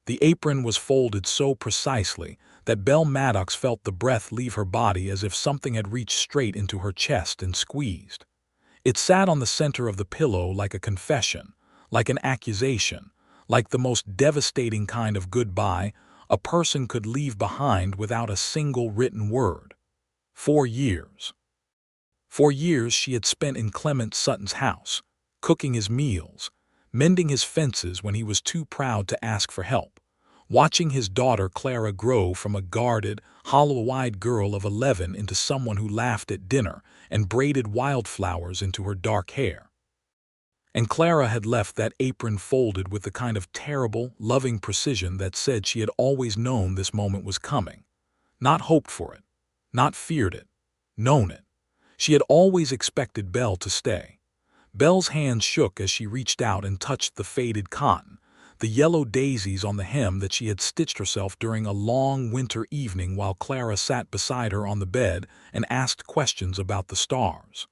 The apron was folded so precisely that Belle Maddox felt the breath leave her body as if something had reached straight into her chest and squeezed. It sat on the center of the pillow like a confession, like an accusation, like the most devastating kind of goodbye a person could leave behind without a single written word. 4 years. 4 years she had spent in Clement Sutton's house, cooking his meals, mending his fences when he was too proud to ask for help, watching his daughter Clara grow from a guarded, hollow-eyed girl of 11 into someone who laughed at dinner and braided wildflowers into her dark hair. And Clara had left that apron folded with the kind of terrible, loving precision that said she had always known this moment was coming, not hoped for it, not feared it, known it. She had always expected Belle to stay. Belle's hand shook as she reached out and touched the faded cotton, the yellow daisies on the hem that she had stitched herself during a long winter evening while Clara sat beside her on the bed and asked questions about the stars.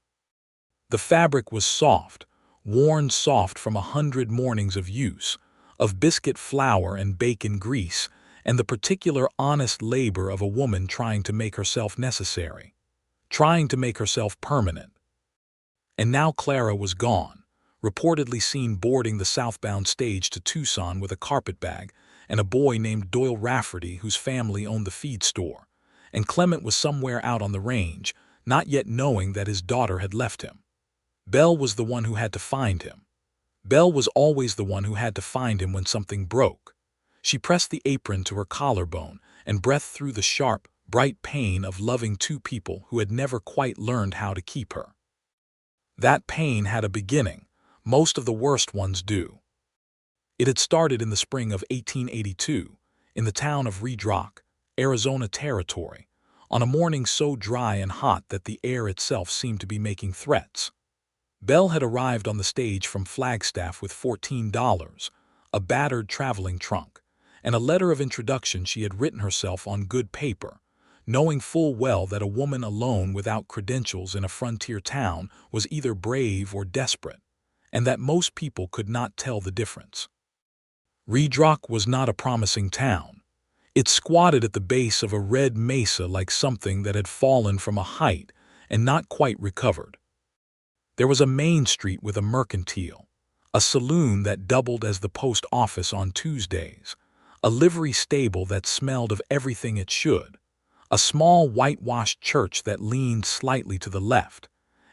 The fabric was soft, worn soft from 100 mornings of use, of biscuit flour and bacon grease, and the particular honest labor of a woman trying to make herself necessary, trying to make herself permanent. And now Clara was gone, reportedly seen boarding the southbound stage to Tucson with a carpetbag and a boy named Doyle Rafferty whose family owned the feed store, and Clement was somewhere out on the range, not yet knowing that his daughter had left him. Belle was the one who had to find him. Belle was always the one who had to find him when something broke. She pressed the apron to her collarbone and breathed through the sharp, bright pain of loving two people who had never quite learned how to keep her. That pain had a beginning. Most of the worst ones do. It had started in the spring of 1882, in the town of Red Rock, Arizona Territory, on a morning so dry and hot that the air itself seemed to be making threats. Belle had arrived on the stage from Flagstaff with $14, a battered traveling trunk, and a letter of introduction she had written herself on good paper, knowing full well that a woman alone without credentials in a frontier town was either brave or desperate, and that most people could not tell the difference. Red Rock was not a promising town. It squatted at the base of a red mesa like something that had fallen from a height and not quite recovered. There was a main street with a mercantile, a saloon that doubled as the post office on Tuesdays, a livery stable that smelled of everything it should, a small whitewashed church that leaned slightly to the left,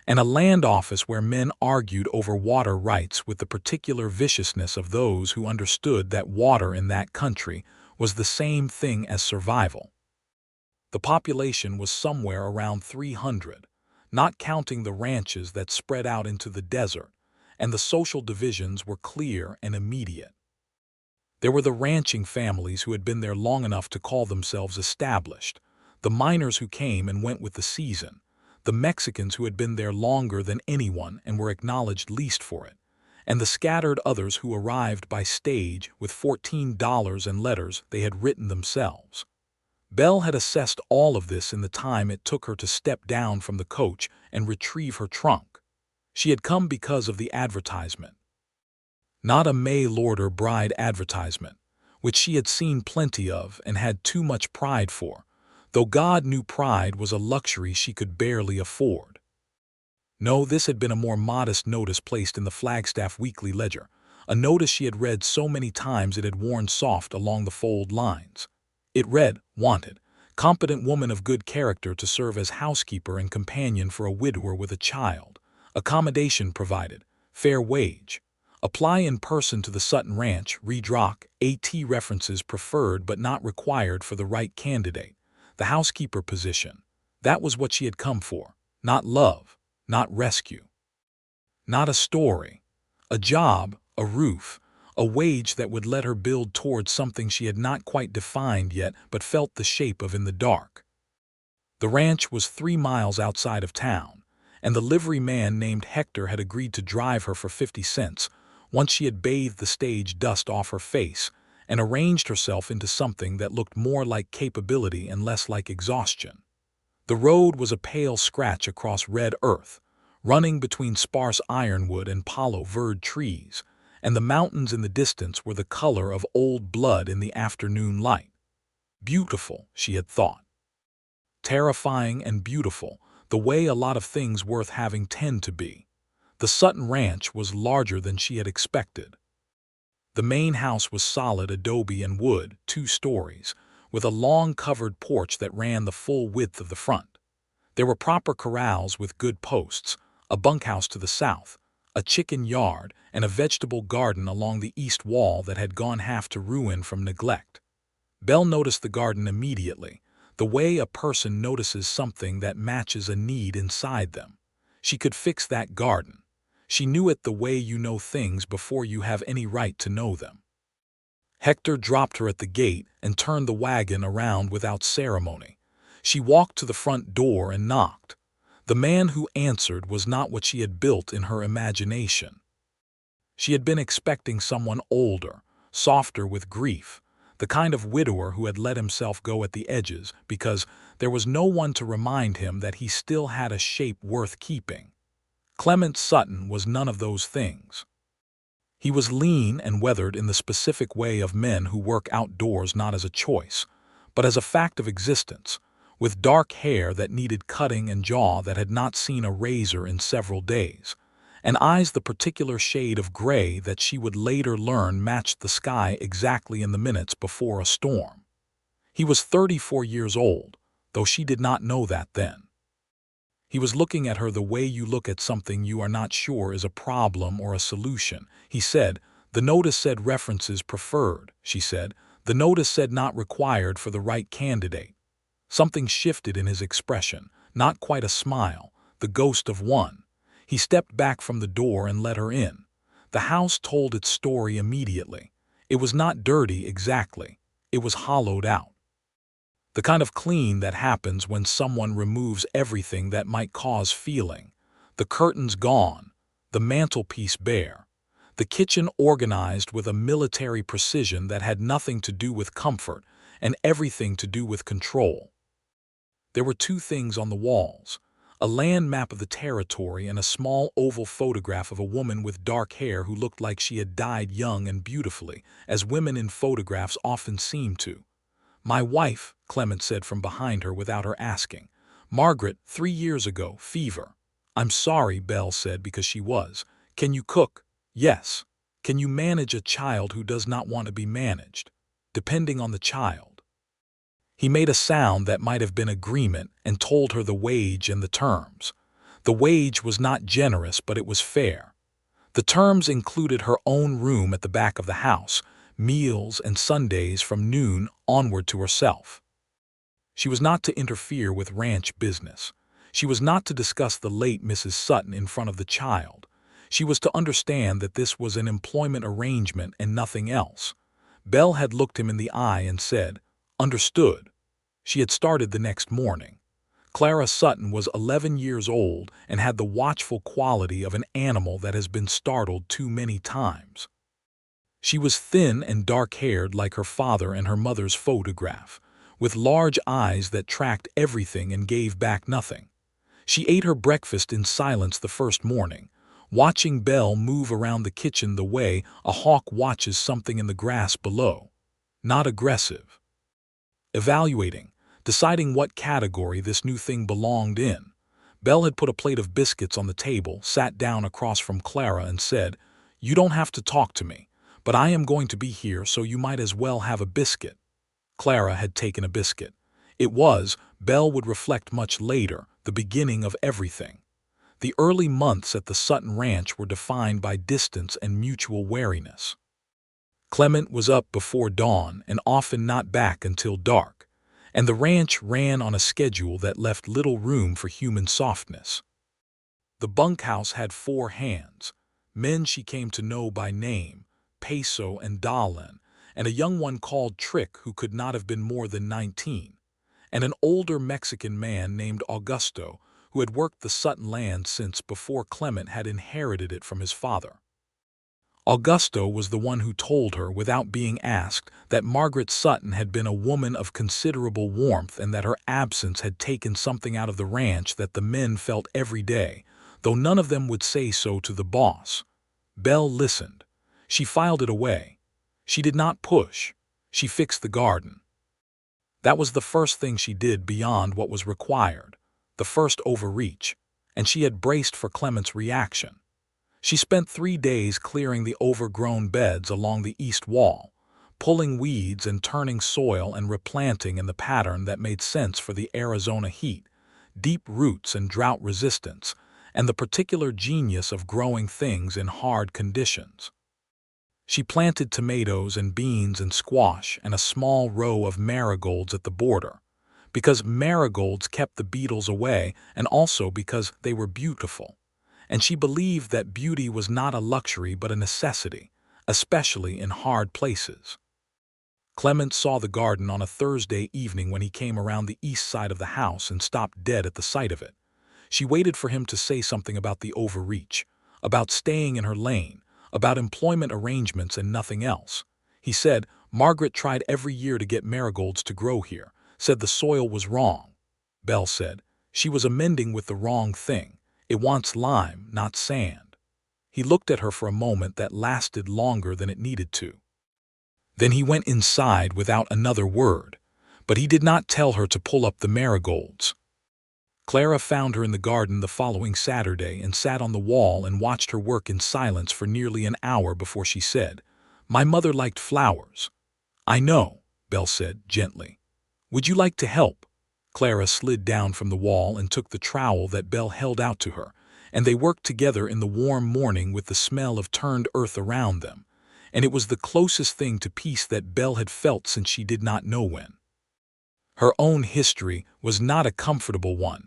and a land office where men argued over water rights with the particular viciousness of those who understood that water in that country was the same thing as survival. The population was somewhere around 300, not counting the ranches that spread out into the desert, and the social divisions were clear and immediate. There were the ranching families who had been there long enough to call themselves established, the miners who came and went with the season, the Mexicans who had been there longer than anyone and were acknowledged least for it, and the scattered others who arrived by stage with $14 and letters they had written themselves. Belle had assessed all of this in the time it took her to step down from the coach and retrieve her trunk. She had come because of the advertisement. Not a mail-order bride advertisement, which she had seen plenty of and had too much pride for, though God knew pride was a luxury she could barely afford. No, this had been a more modest notice placed in the Flagstaff Weekly Ledger, a notice she had read so many times it had worn soft along the fold lines. It read, "Wanted, competent woman of good character to serve as housekeeper and companion for a widower with a child. Accommodation provided. Fair wage. Apply in person to the Sutton Ranch, Red Rock, AT references preferred but not required for the right candidate. The housekeeper position." That was what she had come for. Not love, not rescue. Not a story. A job, a roof, a wage that would let her build towards something she had not quite defined yet but felt the shape of in the dark. The ranch was 3 miles outside of town, and the livery man named Hector had agreed to drive her for 50 cents once she had bathed the stage dust off her face and arranged herself into something that looked more like capability and less like exhaustion. The road was a pale scratch across red earth, running between sparse ironwood and palo verde trees, and the mountains in the distance were the color of old blood in the afternoon light. Beautiful, she had thought. Terrifying and beautiful, the way a lot of things worth having tend to be. The Sutton Ranch was larger than she had expected. The main house was solid adobe and wood, 2 stories, with a long covered porch that ran the full width of the front. There were proper corrals with good posts, a bunkhouse to the south, a chicken yard, and a vegetable garden along the east wall that had gone half to ruin from neglect. Belle noticed the garden immediately, the way a person notices something that matches a need inside them. She could fix that garden. She knew it the way you know things before you have any right to know them. Hector dropped her at the gate and turned the wagon around without ceremony. She walked to the front door and knocked. The man who answered was not what she had built in her imagination. She had been expecting someone older, softer with grief, the kind of widower who had let himself go at the edges because there was no one to remind him that he still had a shape worth keeping. Clement Sutton was none of those things. He was lean and weathered in the specific way of men who work outdoors not as a choice, but as a fact of existence, with dark hair that needed cutting and jaw that had not seen a razor in several days, and eyes the particular shade of gray that she would later learn matched the sky exactly in the minutes before a storm. He was 34 years old, though she did not know that then. He was looking at her the way you look at something you are not sure is a problem or a solution. He said, "The notice said references preferred," she said. "The notice said not required for the right candidate." Something shifted in his expression, not quite a smile, the ghost of one. He stepped back from the door and let her in. The house told its story immediately. It was not dirty exactly. It was hollowed out. The kind of clean that happens when someone removes everything that might cause feeling. The curtains gone, the mantelpiece bare, the kitchen organized with a military precision that had nothing to do with comfort and everything to do with control. There were 2 things on the walls, a land map of the territory and a small oval photograph of a woman with dark hair who looked like she had died young and beautifully, as women in photographs often seem to. "My wife," Clement said from behind her without her asking. "Margaret, 3 years ago, fever." "I'm sorry," Belle said because she was. "Can you cook?" "Yes." "Can you manage a child who does not want to be managed?" "Depending on the child." He made a sound that might have been agreement and told her the wage and the terms. The wage was not generous, but it was fair. The terms included her own room at the back of the house, meals and Sundays from noon onward to herself. She was not to interfere with ranch business. She was not to discuss the late Mrs. Sutton in front of the child. She was to understand that this was an employment arrangement and nothing else. Belle had looked him in the eye and said, "Understood." She had started the next morning. Clara Sutton was 11 years old and had the watchful quality of an animal that has been startled too many times. She was thin and dark-haired like her father and her mother's photograph, with large eyes that tracked everything and gave back nothing. She ate her breakfast in silence the first morning, watching Belle move around the kitchen the way a hawk watches something in the grass below. Not aggressive. Evaluating, deciding what category this new thing belonged in. Belle had put a plate of biscuits on the table, sat down across from Clara and said, "You don't have to talk to me, but I am going to be here, so you might as well have a biscuit." Clara had taken a biscuit. It was, Belle would reflect much later, the beginning of everything. The early months at the Sutton Ranch were defined by distance and mutual wariness. Clement was up before dawn and often not back until dark, and the ranch ran on a schedule that left little room for human softness. The bunkhouse had 4 hands, men she came to know by name, Peso and Dahlan, and a young one called Trick who could not have been more than 19, and an older Mexican man named Augusto who had worked the Sutton land since before Clement had inherited it from his father. Augusto was the one who told her, without being asked, that Margaret Sutton had been a woman of considerable warmth and that her absence had taken something out of the ranch that the men felt every day, though none of them would say so to the boss. Belle listened. She filed it away. She did not push. She fixed the garden. That was the first thing she did beyond what was required, the first overreach, and she had braced for Clement's reaction. She spent 3 days clearing the overgrown beds along the east wall, pulling weeds and turning soil and replanting in the pattern that made sense for the Arizona heat, deep roots and drought resistance, and the particular genius of growing things in hard conditions. She planted tomatoes and beans and squash and a small row of marigolds at the border, because marigolds kept the beetles away and also because they were beautiful. And she believed that beauty was not a luxury but a necessity, especially in hard places. Clement saw the garden on a Thursday evening when he came around the east side of the house and stopped dead at the sight of it. She waited for him to say something about the overreach, about staying in her lane, about employment arrangements and nothing else. He said, "Margaret tried every year to get marigolds to grow here, said the soil was wrong." Belle said, "She was amending with the wrong thing. It wants lime, not sand." He looked at her for a moment that lasted longer than it needed to. Then he went inside without another word, but he did not tell her to pull up the marigolds. Clara found her in the garden the following Saturday and sat on the wall and watched her work in silence for nearly an hour before she said, "My mother liked flowers." "I know," Belle said gently. "Would you like to help?" Clara slid down from the wall and took the trowel that Belle held out to her, and they worked together in the warm morning with the smell of turned earth around them, and it was the closest thing to peace that Belle had felt since she did not know when. Her own history was not a comfortable one.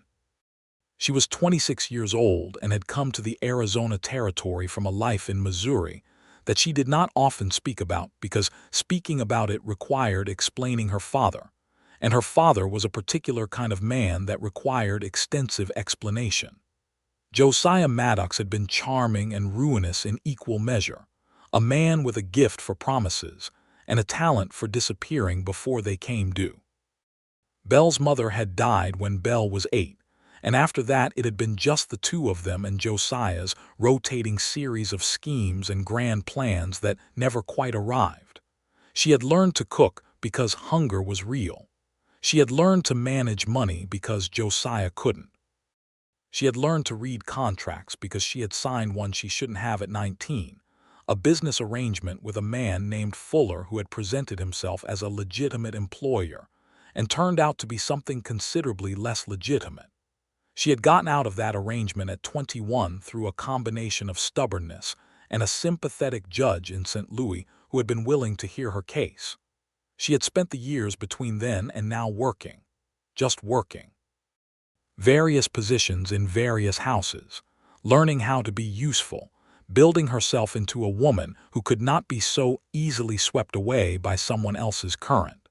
She was 26 years old and had come to the Arizona territory from a life in Missouri that she did not often speak about because speaking about it required explaining her father, and her father was a particular kind of man that required extensive explanation. Josiah Maddox had been charming and ruinous in equal measure, a man with a gift for promises and a talent for disappearing before they came due. Belle's mother had died when Belle was 8, and after that it had been just the two of them and Josiah's rotating series of schemes and grand plans that never quite arrived. She had learned to cook because hunger was real. She had learned to manage money because Josiah couldn't. She had learned to read contracts because she had signed one she shouldn't have at 19, a business arrangement with a man named Fuller who had presented himself as a legitimate employer and turned out to be something considerably less legitimate. She had gotten out of that arrangement at 21 through a combination of stubbornness and a sympathetic judge in St. Louis who had been willing to hear her case. She had spent the years between then and now working, just working. Various positions in various houses, learning how to be useful, building herself into a woman who could not be so easily swept away by someone else's current.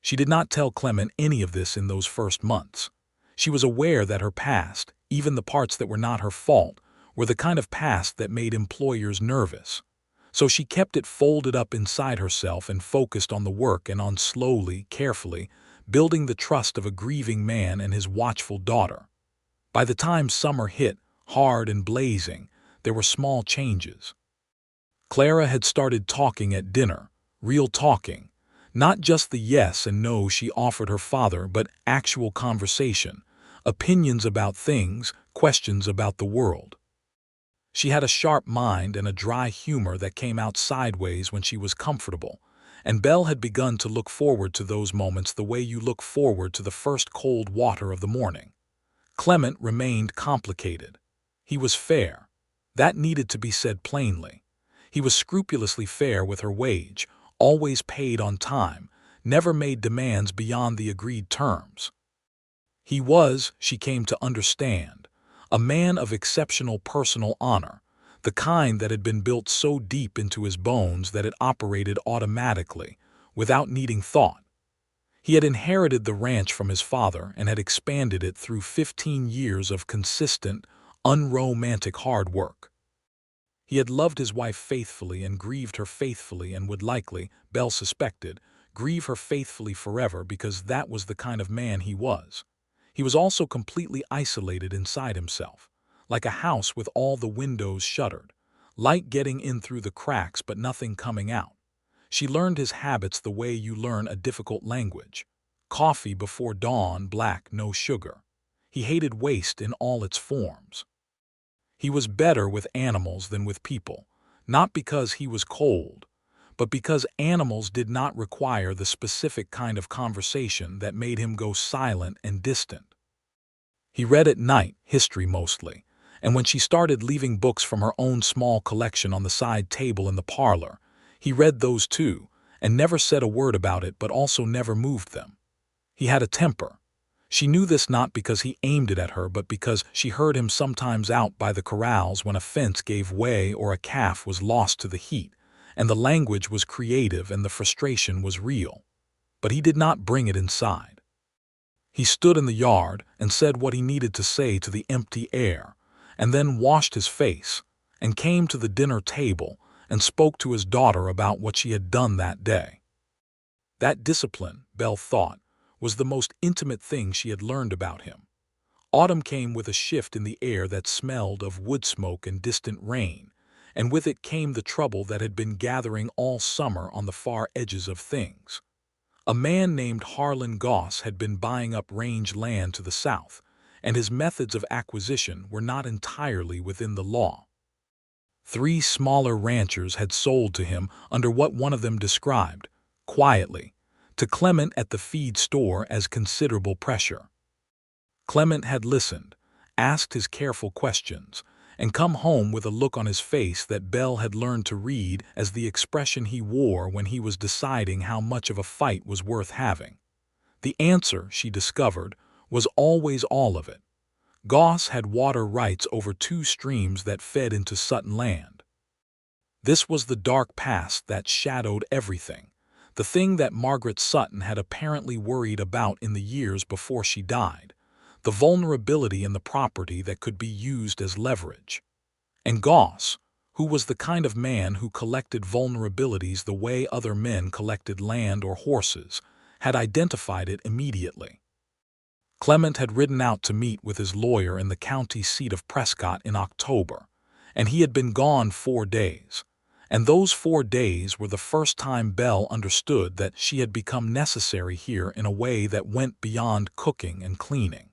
She did not tell Clement any of this in those first months. She was aware that her past, even the parts that were not her fault, were the kind of past that made employers nervous. So she kept it folded up inside herself and focused on the work and on slowly, carefully, building the trust of a grieving man and his watchful daughter. By the time summer hit, hard and blazing, there were small changes. Clara had started talking at dinner, real talking, not just the yes and no she offered her father, but actual conversation, opinions about things, questions about the world. She had a sharp mind and a dry humor that came out sideways when she was comfortable, and Belle had begun to look forward to those moments the way you look forward to the first cold water of the morning. Clement remained complicated. He was fair. That needed to be said plainly. He was scrupulously fair with her wage, always paid on time, never made demands beyond the agreed terms. He was, she came to understand, a man of exceptional personal honor, the kind that had been built so deep into his bones that it operated automatically, without needing thought. He had inherited the ranch from his father and had expanded it through 15 years of consistent, unromantic hard work. He had loved his wife faithfully and grieved her faithfully and would likely, Belle suspected, grieve her faithfully forever because that was the kind of man he was. He was also completely isolated inside himself, like a house with all the windows shuttered, light getting in through the cracks but nothing coming out. She learned his habits the way you learn a difficult language. Coffee before dawn, black, no sugar. He hated waste in all its forms. He was better with animals than with people, not because he was cold, but because animals did not require the specific kind of conversation that made him go silent and distant. He read at night, history mostly, and when she started leaving books from her own small collection on the side table in the parlor, he read those too, and never said a word about it but also never moved them. He had a temper. She knew this not because he aimed it at her but because she heard him sometimes out by the corrals when a fence gave way or a calf was lost to the heat, and the language was creative and the frustration was real. But he did not bring it inside. He stood in the yard and said what he needed to say to the empty air, and then washed his face, and came to the dinner table and spoke to his daughter about what she had done that day. That discipline, Belle thought, was the most intimate thing she had learned about him. Autumn came with a shift in the air that smelled of wood smoke and distant rain, and with it came the trouble that had been gathering all summer on the far edges of things. A man named Harlan Goss had been buying up range land to the south, and his methods of acquisition were not entirely within the law. 3 smaller ranchers had sold to him under what one of them described, quietly, to Clement at the feed store as considerable pressure. Clement had listened, asked his careful questions, and come home with a look on his face that Belle had learned to read as the expression he wore when he was deciding how much of a fight was worth having. The answer, she discovered, was always all of it. Goss had water rights over 2 streams that fed into Sutton land. This was the dark past that shadowed everything, the thing that Margaret Sutton had apparently worried about in the years before she died, the vulnerability in the property that could be used as leverage. And Goss, who was the kind of man who collected vulnerabilities the way other men collected land or horses, had identified it immediately. Clement had ridden out to meet with his lawyer in the county seat of Prescott in October, and he had been gone 4 days. And those 4 days were the first time Belle understood that she had become necessary here in a way that went beyond cooking and cleaning.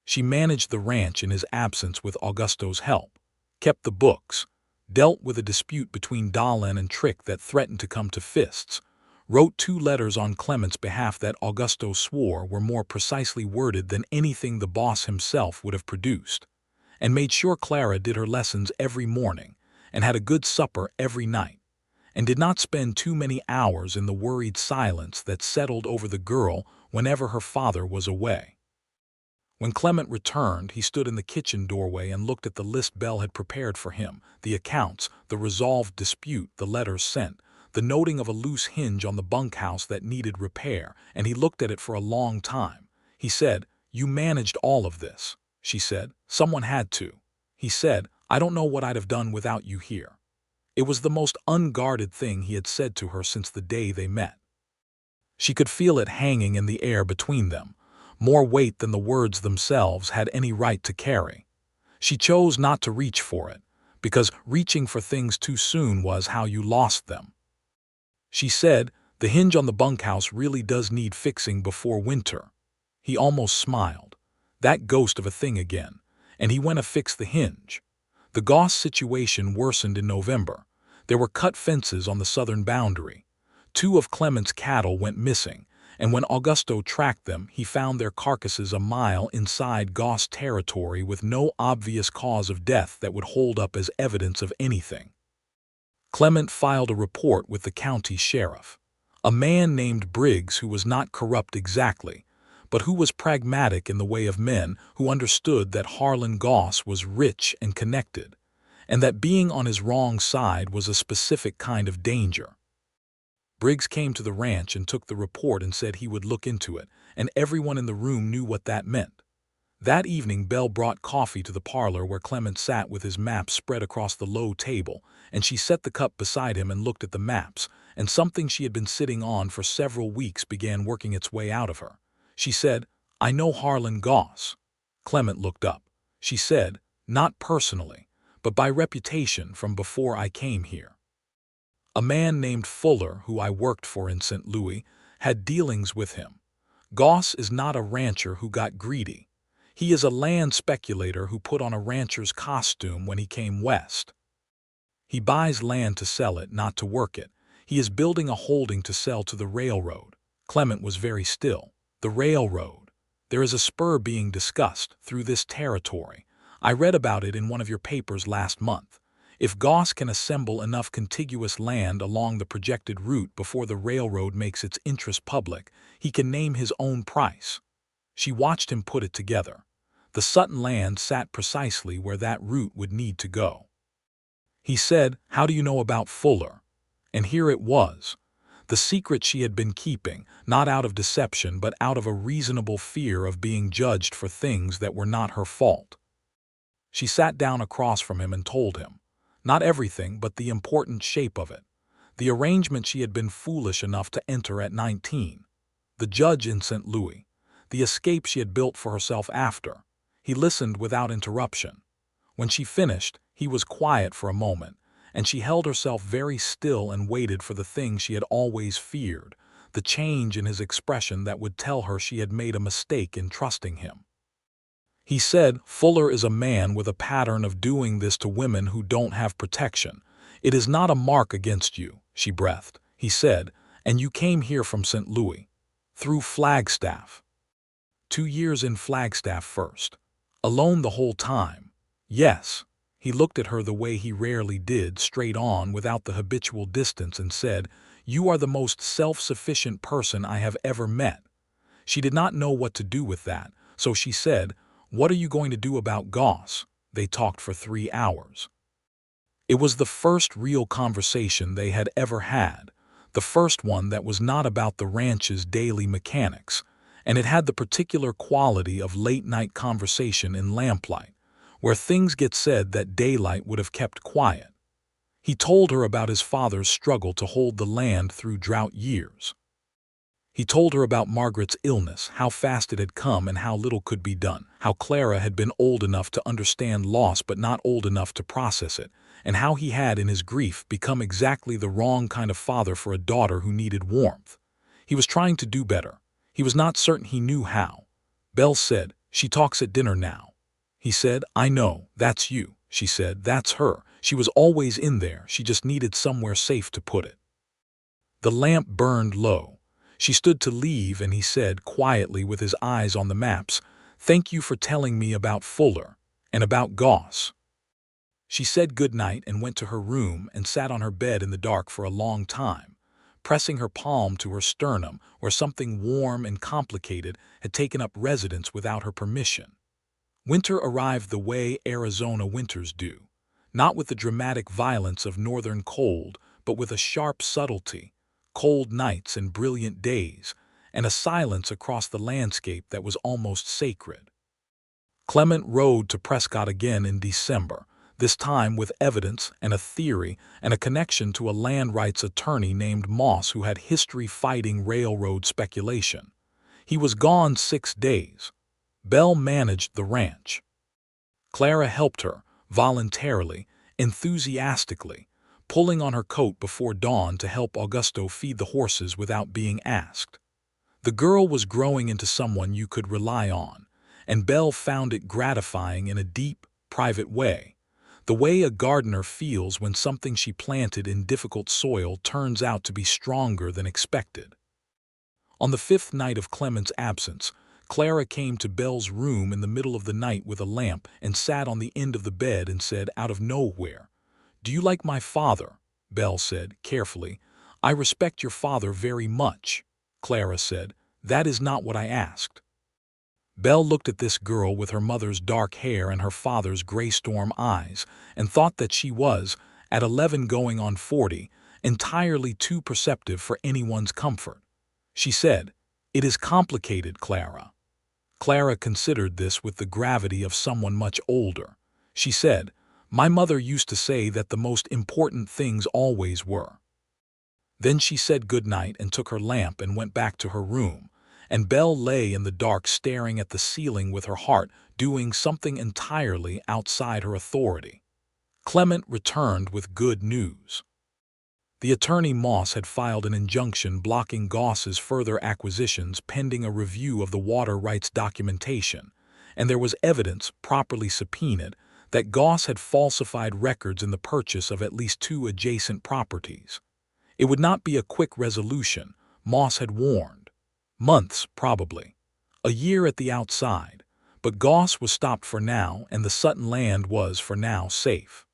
She managed the ranch in his absence with Augusto's help, kept the books, dealt with a dispute between Dahlin and Trick that threatened to come to fists, wrote 2 letters on Clement's behalf that Augusto swore were more precisely worded than anything the boss himself would have produced, and made sure Clara did her lessons every morning and had a good supper every night, and did not spend too many hours in the worried silence that settled over the girl whenever her father was away. When Clement returned, he stood in the kitchen doorway and looked at the list Belle had prepared for him, the accounts, the resolved dispute, the letters sent, the noting of a loose hinge on the bunkhouse that needed repair, and he looked at it for a long time. He said, "You managed all of this," she said. "Someone had to." He said, "I don't know what I'd have done without you here." It was the most unguarded thing he had said to her since the day they met. She could feel it hanging in the air between them, more weight than the words themselves had any right to carry. She chose not to reach for it, because reaching for things too soon was how you lost them. She said, "The hinge on the bunkhouse really does need fixing before winter." He almost smiled. That ghost of a thing again, and he went to fix the hinge. The Goss situation worsened in November. There were cut fences on the southern boundary. 2 of Clement's cattle went missing, and when Augusto tracked them, he found their carcasses a mile inside Goss territory with no obvious cause of death that would hold up as evidence of anything. Clement filed a report with the county sheriff, a man named Briggs who was not corrupt exactly, but who was pragmatic in the way of men who understood that Harlan Goss was rich and connected, and that being on his wrong side was a specific kind of danger. Briggs came to the ranch and took the report and said he would look into it, and everyone in the room knew what that meant. That evening Belle brought coffee to the parlor where Clement sat with his maps spread across the low table, and she set the cup beside him and looked at the maps, and something she had been sitting on for several weeks began working its way out of her. She said, "I know Harlan Goss." Clement looked up. She said, "Not personally, but by reputation from before I came here. A man named Fuller, who I worked for in St. Louis, had dealings with him. Goss is not a rancher who got greedy. He is a land speculator who put on a rancher's costume when he came west. He buys land to sell it, not to work it. He is building a holding to sell to the railroad. Clement was very still. The railroad. There is a spur being discussed through this territory. I read about it in one of your papers last month. If Goss can assemble enough contiguous land along the projected route before the railroad makes its interest public, he can name his own price. She watched him put it together. The Sutton land sat precisely where that route would need to go. He said, "How do you know about Fuller?" And here it was. The secret she had been keeping, not out of deception but out of a reasonable fear of being judged for things that were not her fault. She sat down across from him and told him. Not everything, but the important shape of it. The arrangement she had been foolish enough to enter at 19. The judge in St. Louis. The escape she had built for herself after. He listened without interruption. When she finished, he was quiet for a moment, and she held herself very still and waited for the thing she had always feared, the change in his expression that would tell her she had made a mistake in trusting him. He said, "Fuller is a man with a pattern of doing this to women who don't have protection. It is not a mark against you," she breathed. He said, "And you came here from St. Louis. Through Flagstaff. 2 years in Flagstaff first. Alone the whole time." "Yes." He looked at her the way he rarely did, straight on, without the habitual distance, and said, "You are the most self-sufficient person I have ever met." She did not know what to do with that, so she said, "What are you going to do about Goss?" They talked for 3 hours. It was the first real conversation they had ever had, the first one that was not about the ranch's daily mechanics, and it had the particular quality of late-night conversation in lamplight, where things get said that daylight would have kept quiet. He told her about his father's struggle to hold the land through drought years. He told her about Margaret's illness, how fast it had come and how little could be done, how Clara had been old enough to understand loss but not old enough to process it, and how he had, in his grief, become exactly the wrong kind of father for a daughter who needed warmth. He was trying to do better. He was not certain he knew how. Belle said, "She talks at dinner now." He said, "I know, that's you." She said, "That's her. She was always in there, she just needed somewhere safe to put it." The lamp burned low. She stood to leave, and he said, quietly, with his eyes on the maps, "Thank you for telling me about Fuller, and about Goss." She said good night and went to her room and sat on her bed in the dark for a long time, pressing her palm to her sternum where something warm and complicated had taken up residence without her permission. Winter arrived the way Arizona winters do, not with the dramatic violence of northern cold, but with a sharp subtlety, cold nights and brilliant days, and a silence across the landscape that was almost sacred. Clement rode to Prescott again in December, this time with evidence and a theory and a connection to a land rights attorney named Moss who had history fighting railroad speculation. He was gone 6 days. Belle managed the ranch. Clara helped her, voluntarily, enthusiastically, pulling on her coat before dawn to help Augusto feed the horses without being asked. The girl was growing into someone you could rely on, and Belle found it gratifying in a deep, private way, the way a gardener feels when something she planted in difficult soil turns out to be stronger than expected. On the 5th night of Clement's absence, Clara came to Belle's room in the middle of the night with a lamp and sat on the end of the bed and said out of nowhere, "Do you like my father?" Belle said, carefully. "I respect your father very much." Clara said, "That is not what I asked." Belle looked at this girl with her mother's dark hair and her father's gray storm eyes and thought that she was, at 11 going on 40, entirely too perceptive for anyone's comfort. She said, "It is complicated, Clara." Clara considered this with the gravity of someone much older. She said, "My mother used to say that the most important things always were." Then she said good night and took her lamp and went back to her room, and Belle lay in the dark staring at the ceiling with her heart doing something entirely outside her authority. Clement returned with good news. The attorney Moss had filed an injunction blocking Goss's further acquisitions pending a review of the water rights documentation, and there was evidence, properly subpoenaed, that Goss had falsified records in the purchase of at least 2 adjacent properties. It would not be a quick resolution, Moss had warned. Months, probably. A year at the outside. But Goss was stopped for now, and the Sutton land was, for now, safe.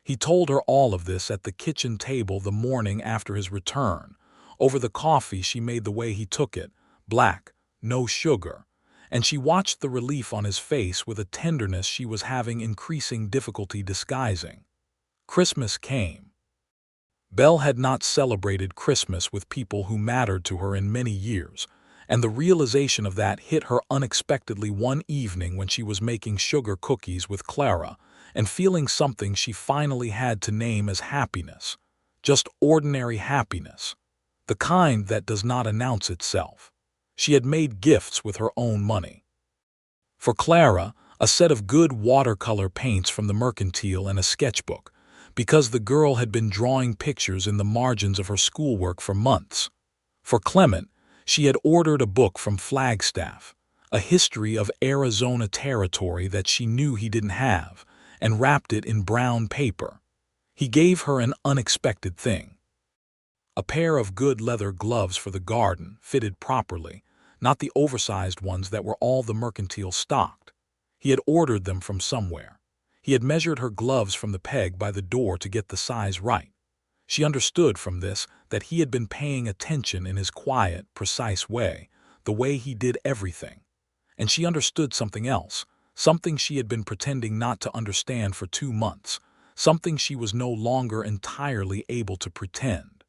He told her all of this at the kitchen table the morning after his return. Over the coffee she made the way he took it, black, no sugar, and she watched the relief on his face with a tenderness she was having increasing difficulty disguising. Christmas came. Belle had not celebrated Christmas with people who mattered to her in many years, and the realization of that hit her unexpectedly one evening when she was making sugar cookies with Clara and feeling something she finally had to name as happiness, just ordinary happiness, the kind that does not announce itself. She had made gifts with her own money. For Clara, a set of good watercolor paints from the Mercantile and a sketchbook, because the girl had been drawing pictures in the margins of her schoolwork for months. For Clement, she had ordered a book from Flagstaff, a history of Arizona territory that she knew he didn't have, and wrapped it in brown paper. He gave her an unexpected thing. A pair of good leather gloves for the garden, fitted properly, not the oversized ones that were all the Mercantile stocked. He had ordered them from somewhere. He had measured her gloves from the peg by the door to get the size right. She understood from this that he had been paying attention in his quiet, precise way, the way he did everything. And she understood something else, something she had been pretending not to understand for 2 months, something she was no longer entirely able to pretend.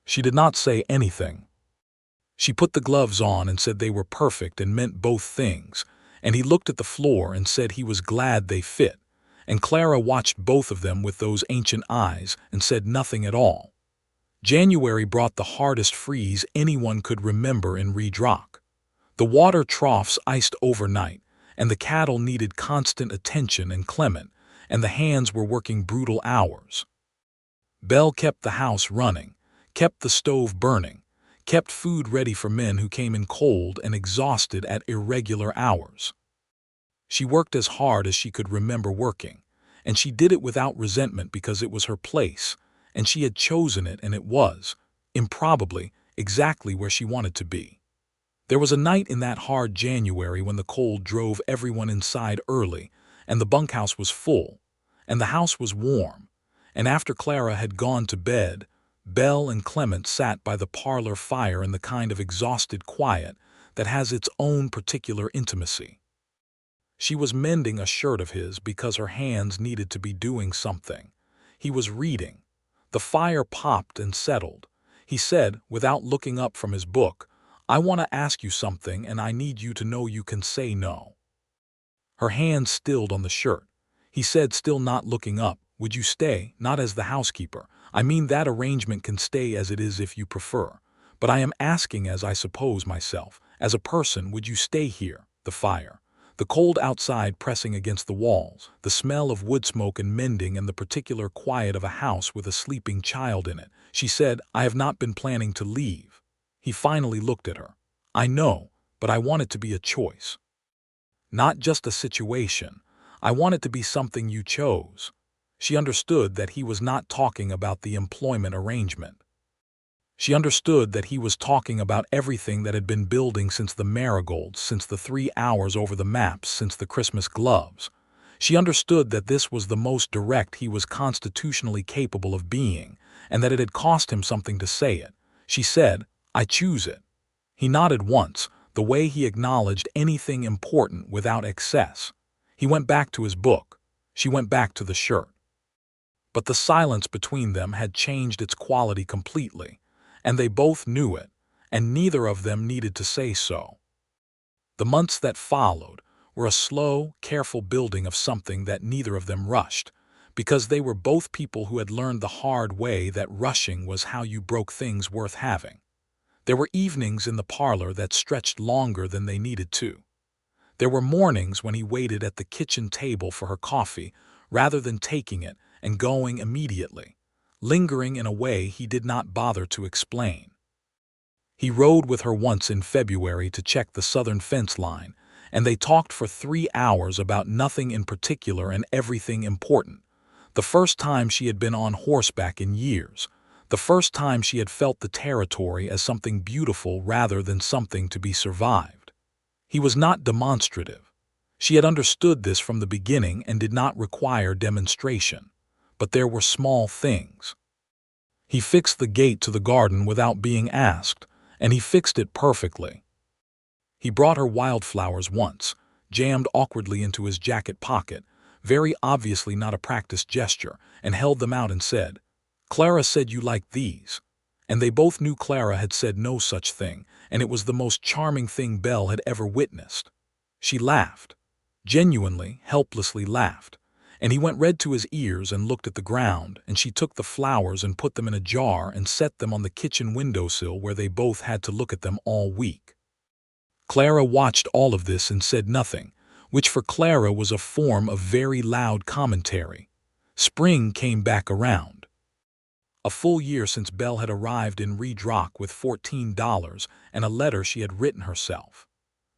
She did not say anything. She put the gloves on and said they were perfect and meant both things, and he looked at the floor and said he was glad they fit, and Clara watched both of them with those ancient eyes and said nothing at all. January brought the hardest freeze anyone could remember in Reed Rock. The water troughs iced overnight, and the cattle needed constant attention and Clement, and the hands were working brutal hours. Belle kept the house running, kept the stove burning, kept food ready for men who came in cold and exhausted at irregular hours. She worked as hard as she could remember working, and she did it without resentment because it was her place, and she had chosen it, and it was, improbably, exactly where she wanted to be. There was a night in that hard January when the cold drove everyone inside early, and the bunkhouse was full, and the house was warm, and after Clara had gone to bed, Belle and Clement sat by the parlor fire in the kind of exhausted quiet that has its own particular intimacy. She was mending a shirt of his because her hands needed to be doing something. He was reading. The fire popped and settled. He said, without looking up from his book, "I want to ask you something and I need you to know you can say no." Her hands stilled on the shirt. He said, still not looking up, "Would you stay, not as the housekeeper? I mean that arrangement can stay as it is if you prefer. But I am asking as I suppose myself, as a person, would you stay here?" The fire. The cold outside pressing against the walls, the smell of wood smoke and mending, and the particular quiet of a house with a sleeping child in it. She said, "I have not been planning to leave." He finally looked at her. "I know, but I want it to be a choice. Not just a situation. I want it to be something you chose." She understood that he was not talking about the employment arrangement. She understood that he was talking about everything that had been building since the marigolds, since the 3 hours over the maps, since the Christmas gloves. She understood that this was the most direct he was constitutionally capable of being, and that it had cost him something to say it. She said, "I choose it." He nodded once, the way he acknowledged anything important without excess. He went back to his book. She went back to the shirt. But the silence between them had changed its quality completely, and they both knew it, and neither of them needed to say so. The months that followed were a slow, careful building of something that neither of them rushed, because they were both people who had learned the hard way that rushing was how you broke things worth having. There were evenings in the parlor that stretched longer than they needed to. There were mornings when he waited at the kitchen table for her coffee, rather than taking it and going immediately, lingering in a way he did not bother to explain. He rode with her once in February to check the southern fence line, and they talked for 3 hours about nothing in particular and everything important. The first time she had been on horseback in years. The first time she had felt the territory as something beautiful rather than something to be survived. He was not demonstrative. She had understood this from the beginning and did not require demonstration. But there were small things. He fixed the gate to the garden without being asked, and he fixed it perfectly. He brought her wildflowers once, jammed awkwardly into his jacket pocket, very obviously not a practiced gesture, and held them out and said, "Clara said you liked these." And they both knew Clara had said no such thing, and it was the most charming thing Belle had ever witnessed. She laughed. Genuinely, helplessly laughed. And he went red to his ears and looked at the ground, and she took the flowers and put them in a jar and set them on the kitchen windowsill where they both had to look at them all week. Clara watched all of this and said nothing, which for Clara was a form of very loud commentary. Spring came back around. A full year since Belle had arrived in Reed Rock with $14 and a letter she had written herself.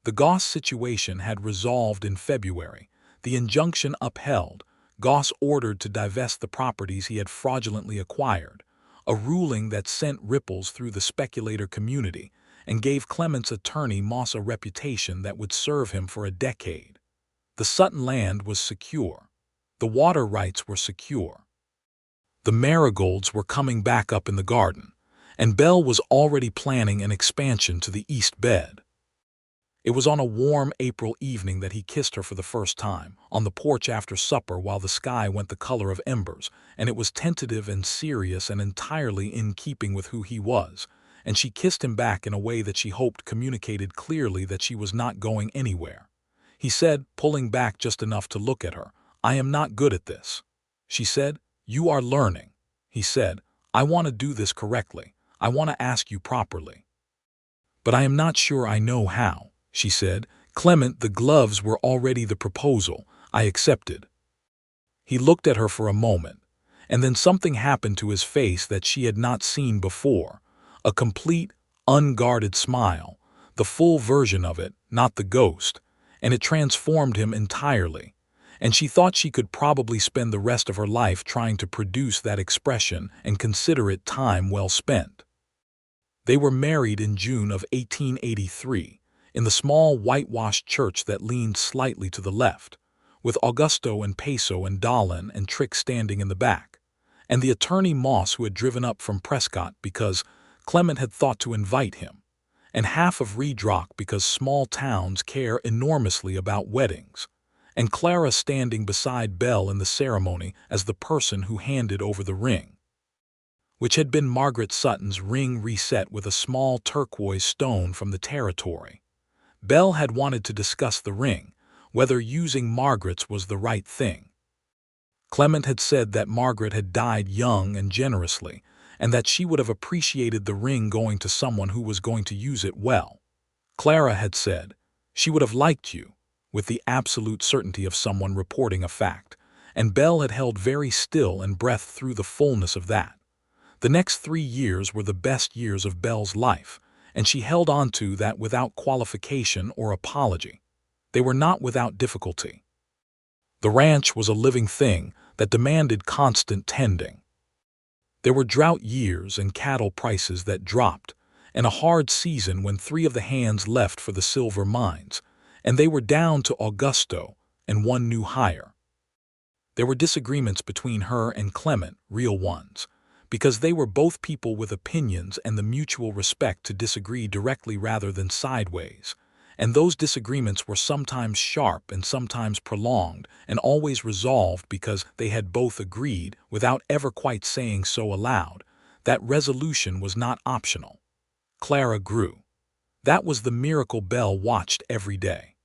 The Goss situation had resolved in February, the injunction upheld, Goss ordered to divest the properties he had fraudulently acquired, a ruling that sent ripples through the speculator community and gave Clement's attorney Moss a reputation that would serve him for a decade. The Sutton land was secure. The water rights were secure. The marigolds were coming back up in the garden, and Belle was already planning an expansion to the east bed. It was on a warm April evening that he kissed her for the first time, on the porch after supper while the sky went the color of embers, and it was tentative and serious and entirely in keeping with who he was, and she kissed him back in a way that she hoped communicated clearly that she was not going anywhere. He said, pulling back just enough to look at her, "I am not good at this." She said, "You are learning." He said, "I want to do this correctly. I want to ask you properly. But I am not sure I know how." She said, "Clement, the gloves were already the proposal. I accepted." He looked at her for a moment, and then something happened to his face that she had not seen before, a complete, unguarded smile, the full version of it, not the ghost, and it transformed him entirely, and she thought she could probably spend the rest of her life trying to produce that expression and consider it time well spent. They were married in June of 1883. In the small whitewashed church that leaned slightly to the left, with Augusto and Peso and Dolan and Trick standing in the back, and the attorney Moss who had driven up from Prescott because Clement had thought to invite him, and half of Reed Rock because small towns care enormously about weddings, and Clara standing beside Belle in the ceremony as the person who handed over the ring, which had been Margaret Sutton's ring reset with a small turquoise stone from the territory. Belle had wanted to discuss the ring, whether using Margaret's was the right thing. Clement had said that Margaret had died young and generously, and that she would have appreciated the ring going to someone who was going to use it well. Clara had said, "She would have liked you," with the absolute certainty of someone reporting a fact, and Belle had held very still and breathed through the fullness of that. The next 3 years were the best years of Belle's life, and she held on to that without qualification or apology. They were not without difficulty. The ranch was a living thing that demanded constant tending. There were drought years and cattle prices that dropped, and a hard season when 3 of the hands left for the silver mines, and they were down to Augusto and one new hire. There were disagreements between her and Clement, real ones, because they were both people with opinions and the mutual respect to disagree directly rather than sideways, and those disagreements were sometimes sharp and sometimes prolonged and always resolved because they had both agreed, without ever quite saying so aloud, that resolution was not optional. Clara grew. That was the miracle Belle watched every day.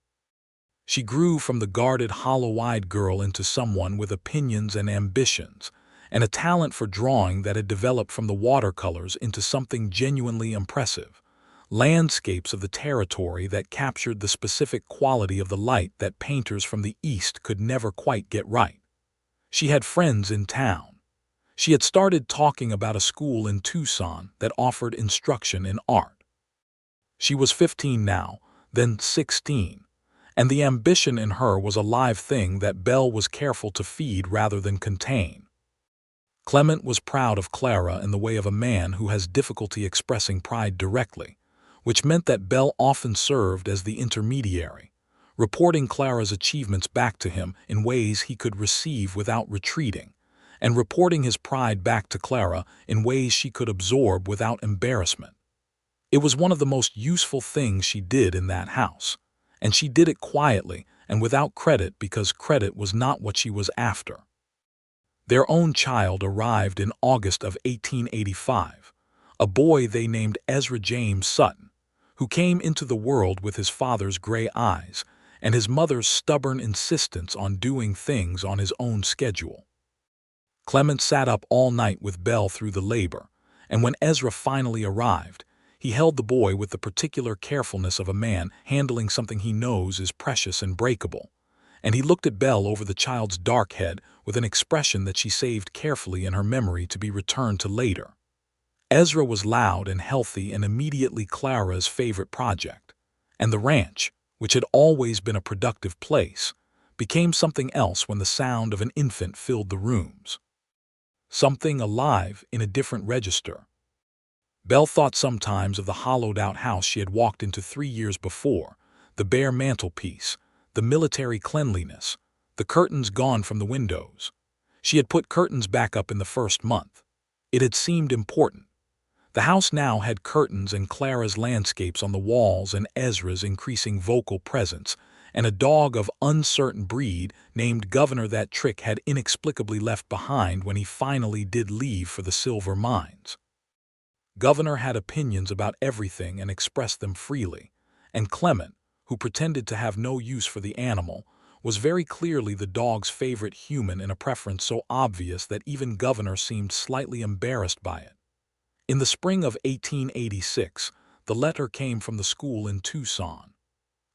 She grew from the guarded, hollow-eyed girl into someone with opinions and ambitions, and a talent for drawing that had developed from the watercolors into something genuinely impressive, landscapes of the territory that captured the specific quality of the light that painters from the East could never quite get right. She had friends in town. She had started talking about a school in Tucson that offered instruction in art. She was 15 now, then 16, and the ambition in her was a live thing that Belle was careful to feed rather than contain. Clement was proud of Clara in the way of a man who has difficulty expressing pride directly, which meant that Belle often served as the intermediary, reporting Clara's achievements back to him in ways he could receive without retreating, and reporting his pride back to Clara in ways she could absorb without embarrassment. It was one of the most useful things she did in that house, and she did it quietly and without credit because credit was not what she was after. Their own child arrived in August of 1885, a boy they named Ezra James Sutton, who came into the world with his father's gray eyes and his mother's stubborn insistence on doing things on his own schedule. Clement sat up all night with Belle through the labor, and when Ezra finally arrived, he held the boy with the particular carefulness of a man handling something he knows is precious and breakable, and he looked at Belle over the child's dark head with an expression that she saved carefully in her memory to be returned to later. Ezra was loud and healthy and immediately Clara's favorite project, and the ranch, which had always been a productive place, became something else when the sound of an infant filled the rooms. Something alive in a different register. Belle thought sometimes of the hollowed-out house she had walked into 3 years before, the bare mantelpiece, the military cleanliness, the curtains gone from the windows. She had put curtains back up in the first month. It had seemed important. The house now had curtains and Clara's landscapes on the walls and Ezra's increasing vocal presence, and a dog of uncertain breed named Governor that Trick had inexplicably left behind when he finally did leave for the silver mines. Governor had opinions about everything and expressed them freely, and Clement, who pretended to have no use for the animal, was very clearly the dog's favorite human in a preference so obvious that even Governor seemed slightly embarrassed by it. In the spring of 1886, the letter came from the school in Tucson.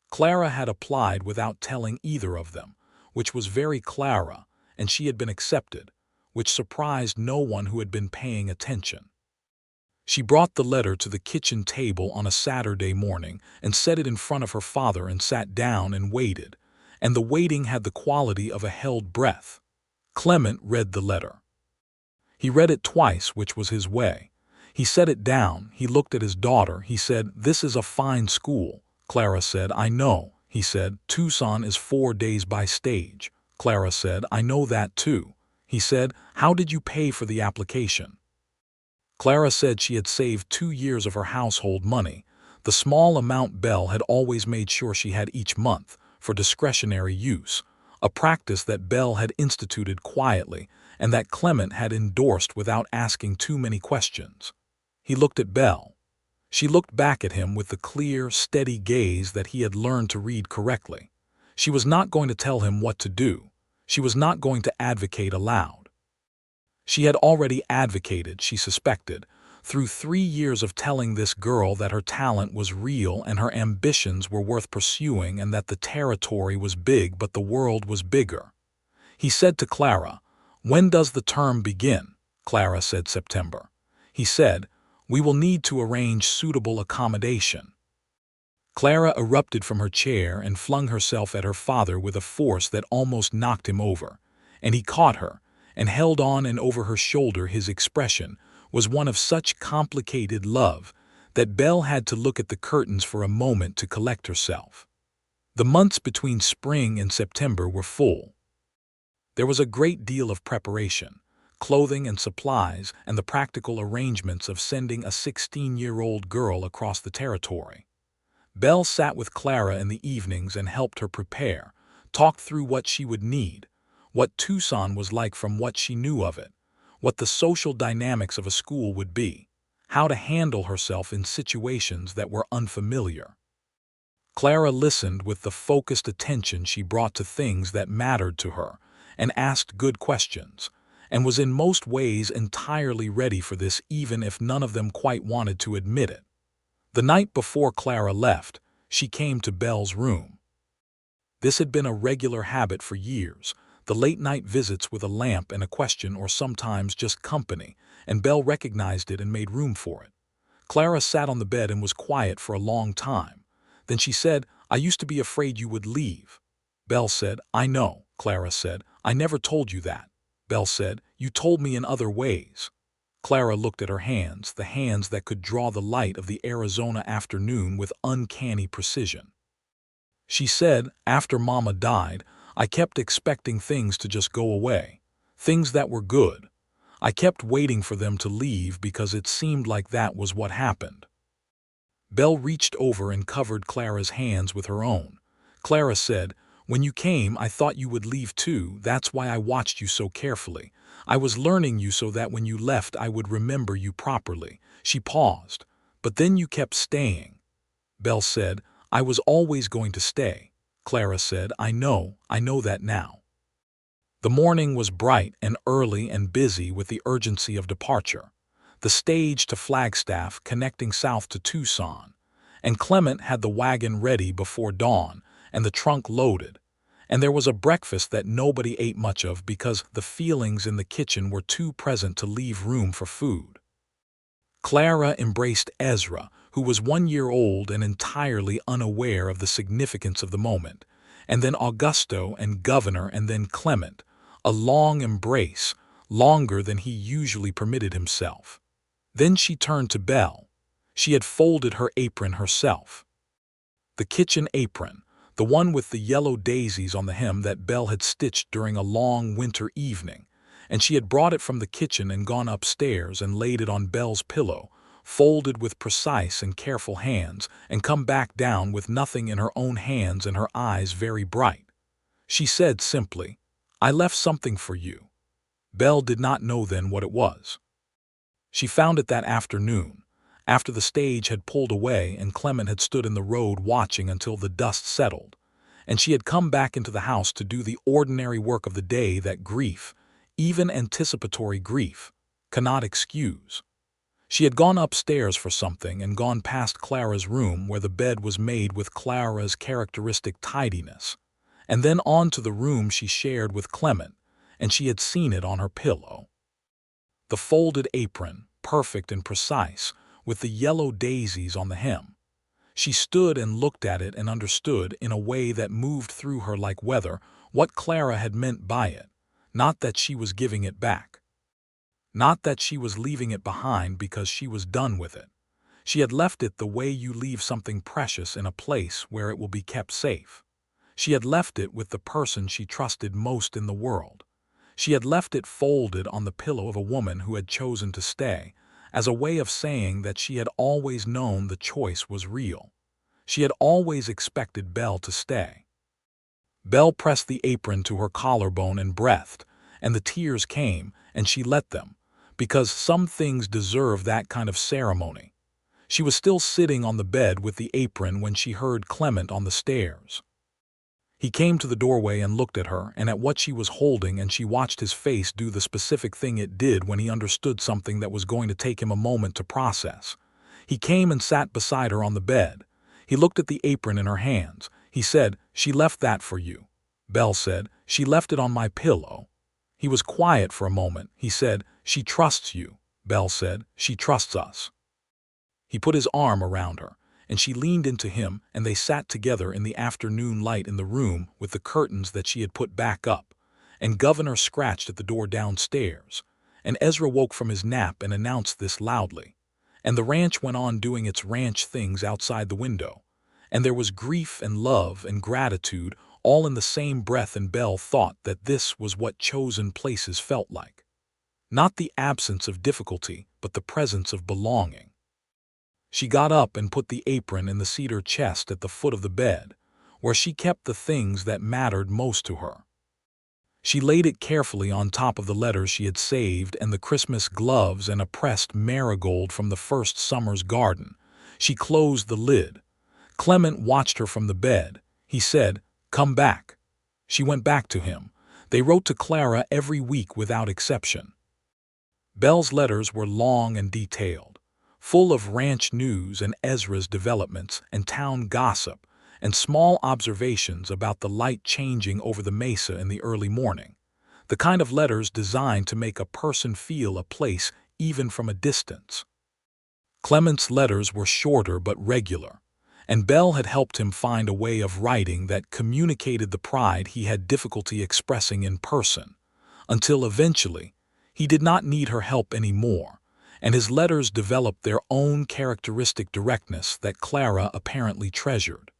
Clara had applied without telling either of them, which was very Clara, and she had been accepted, which surprised no one who had been paying attention. She brought the letter to the kitchen table on a Saturday morning and set it in front of her father and sat down and waited, and the waiting had the quality of a held breath. Clement read the letter. He read it twice, which was his way. He set it down, he looked at his daughter, he said, "This is a fine school." Clara said, "I know." He said, "Tucson is 4 days by stage." Clara said, "I know that too." He said, "How did you pay for the application?" Clara said she had saved 2 years of her household money, the small amount Belle had always made sure she had each month, for discretionary use, a practice that Belle had instituted quietly and that Clement had endorsed without asking too many questions. He looked at Belle. She looked back at him with the clear, steady gaze that he had learned to read correctly. She was not going to tell him what to do. She was not going to advocate aloud. She had already advocated, she suspected, through 3 years of telling this girl that her talent was real and her ambitions were worth pursuing and that the territory was big but the world was bigger. He said to Clara, "When does the term begin?" Clara said September. He said, "We will need to arrange suitable accommodation." Clara erupted from her chair and flung herself at her father with a force that almost knocked him over, and he caught her and held on, and over her shoulder his expression was one of such complicated love that Belle had to look at the curtains for a moment to collect herself. The months between spring and September were full. There was a great deal of preparation, clothing and supplies, and the practical arrangements of sending a 16-year-old girl across the territory. Belle sat with Clara in the evenings and helped her prepare, talked through what she would need, what Tucson was like from what she knew of it, what the social dynamics of a school would be, how to handle herself in situations that were unfamiliar. Clara listened with the focused attention she brought to things that mattered to her, and asked good questions, and was in most ways entirely ready for this even if none of them quite wanted to admit it. The night before Clara left, she came to Belle's room. This had been a regular habit for years, the the late-night visits with a lamp and a question or sometimes just company, and Belle recognized it and made room for it. Clara sat on the bed and was quiet for a long time. Then she said, "I used to be afraid you would leave." Belle said, "I know," Clara said. "I never told you that." Belle said, "You told me in other ways." Clara looked at her hands, the hands that could draw the light of the Arizona afternoon with uncanny precision. She said, "After Mama died, I kept expecting things to just go away. Things that were good. I kept waiting for them to leave because it seemed like that was what happened." Belle reached over and covered Clara's hands with her own. Clara said, "When you came, I thought you would leave too. That's why I watched you so carefully. I was learning you so that when you left I would remember you properly." She paused. "But then you kept staying." Belle said, "I was always going to stay." Clara said, I know that now." The morning was bright and early and busy with the urgency of departure. The stage to Flagstaff connecting south to Tucson, and Clement had the wagon ready before dawn and the trunk loaded. And there was a breakfast that nobody ate much of because the feelings in the kitchen were too present to leave room for food. Clara embraced Ezra, who was 1 year old and entirely unaware of the significance of the moment, and then Augusto and Governor and then Clement, a long embrace, longer than he usually permitted himself. Then she turned to Belle. She had folded her apron herself. The kitchen apron, the one with the yellow daisies on the hem that Belle had stitched during a long winter evening, and she had brought it from the kitchen and gone upstairs and laid it on Belle's pillow, folded with precise and careful hands, and come back down with nothing in her own hands and her eyes very bright. She said simply, "I left something for you." Belle did not know then what it was. She found it that afternoon, after the stage had pulled away and Clement had stood in the road watching until the dust settled, and she had come back into the house to do the ordinary work of the day that grief, even anticipatory grief, cannot excuse. She had gone upstairs for something and gone past Clara's room where the bed was made with Clara's characteristic tidiness, and then on to the room she shared with Clement, and she had seen it on her pillow. The folded apron, perfect and precise, with the yellow daisies on the hem. She stood and looked at it and understood in a way that moved through her like weather what Clara had meant by it, not that she was giving it back. Not that she was leaving it behind because she was done with it. She had left it the way you leave something precious in a place where it will be kept safe. She had left it with the person she trusted most in the world. She had left it folded on the pillow of a woman who had chosen to stay, as a way of saying that she had always known the choice was real. She had always expected Belle to stay. Belle pressed the apron to her collarbone and breathed, and the tears came, and she let them, because some things deserve that kind of ceremony. She was still sitting on the bed with the apron when she heard Clement on the stairs. He came to the doorway and looked at her and at what she was holding, and she watched his face do the specific thing it did when he understood something that was going to take him a moment to process. He came and sat beside her on the bed. He looked at the apron in her hands. He said, "She left that for you." Belle said, "She left it on my pillow." He was quiet for a moment. He said, "She trusts you." Belle said, "She trusts us." He put his arm around her, and she leaned into him, and they sat together in the afternoon light in the room with the curtains that she had put back up, and Governor scratched at the door downstairs, and Ezra woke from his nap and announced this loudly, and the ranch went on doing its ranch things outside the window, and there was grief and love and gratitude all in the same breath, and Belle thought that this was what chosen places felt like. Not the absence of difficulty, but the presence of belonging. She got up and put the apron in the cedar chest at the foot of the bed, where she kept the things that mattered most to her. She laid it carefully on top of the letters she had saved and the Christmas gloves and a pressed marigold from the first summer's garden. She closed the lid. Clement watched her from the bed. He said, "Come back." She went back to him. They wrote to Clara every week without exception. Belle's letters were long and detailed, full of ranch news and Ezra's developments and town gossip and small observations about the light changing over the mesa in the early morning. the kind of letters designed to make a person feel a place even from a distance. Clement's letters were shorter but regular, and Belle had helped him find a way of writing that communicated the pride he had difficulty expressing in person, until eventually he did not need her help anymore, and his letters developed their own characteristic directness that Clara apparently treasured.